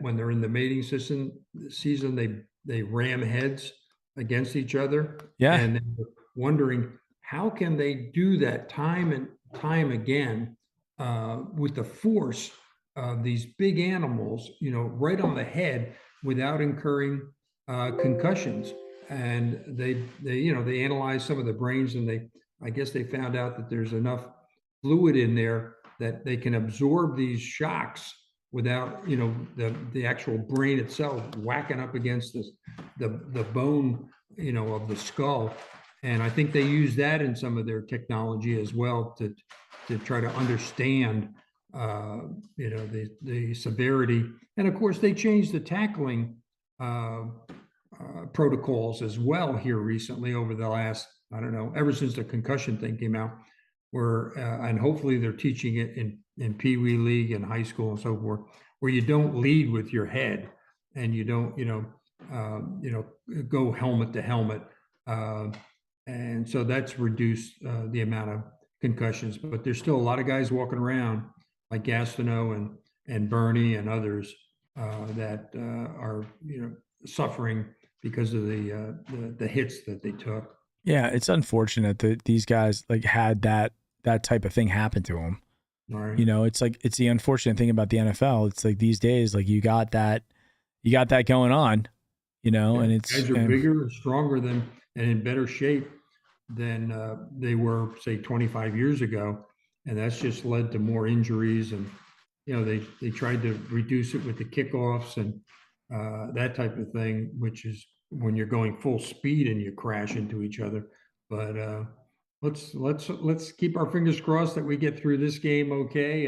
when they're in the mating season, they ram heads against each other. Yeah. And they're wondering, how can they do that time and time again with the force of these big animals, right on the head without incurring concussions. And they analyzed some of the brains, and I guess they found out that there's enough fluid in there that they can absorb these shocks without, the actual brain itself whacking up against the bone, of the skull. And I think they use that in some of their technology as well to try to understand, the severity. And of course, they changed the tackling protocols as well here recently over the last, I don't know, ever since the concussion thing came out, where and hopefully they're teaching it in Pee Wee League and high school and so forth, where you don't lead with your head and you don't, go helmet to helmet. And so that's reduced the amount of concussions, but there's still a lot of guys walking around like Gastineau and Bernie and others that are, suffering because of the hits that they took. Yeah, it's unfortunate that these guys had that type of thing happen to them. Right. It's the unfortunate thing about the NFL. It's like these days, you got that going on, and it's guys are bigger and stronger and in better shape than they were, say, 25 years ago. And that's just led to more injuries. And, they tried to reduce it with the kickoffs and that type of thing, which is when you're going full speed and you crash into each other. But let's keep our fingers crossed that we get through this game okay,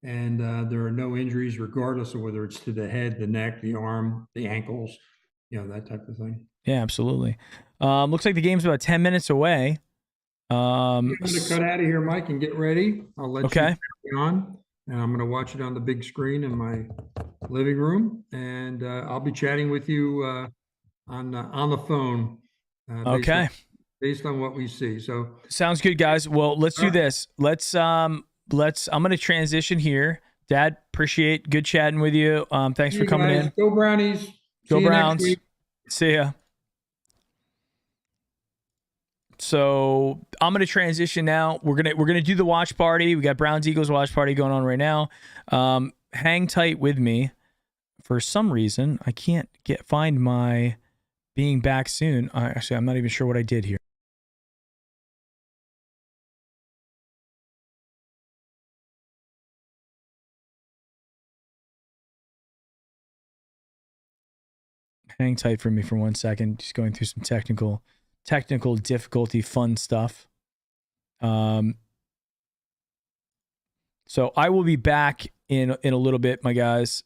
and there are no injuries, regardless of whether it's to the head, the neck, the arm, the ankles, that type of thing. Yeah, absolutely. Looks like the game's about 10 minutes away. I'm going to cut out of here, Mike, and get ready. I'll let okay. you on, and I'm going to watch it on the big screen in my living room, and I'll be chatting with you on the phone. Okay. Based on what we see. So sounds good, guys. Well, let's do this. I'm going to transition here. Dad, appreciate good chatting with you. Thanks for coming in. Go Brownies. Go Browns. See ya. So I'm gonna transition now. We're gonna do the watch party. We got Browns Eagles watch party going on right now. Hang tight with me. For some reason, I can't find my being back soon. Actually, I'm not even sure what I did here. Hang tight for me for 1 second. Just going through some technical difficulty, fun stuff. So I will be back in a little bit, my guys.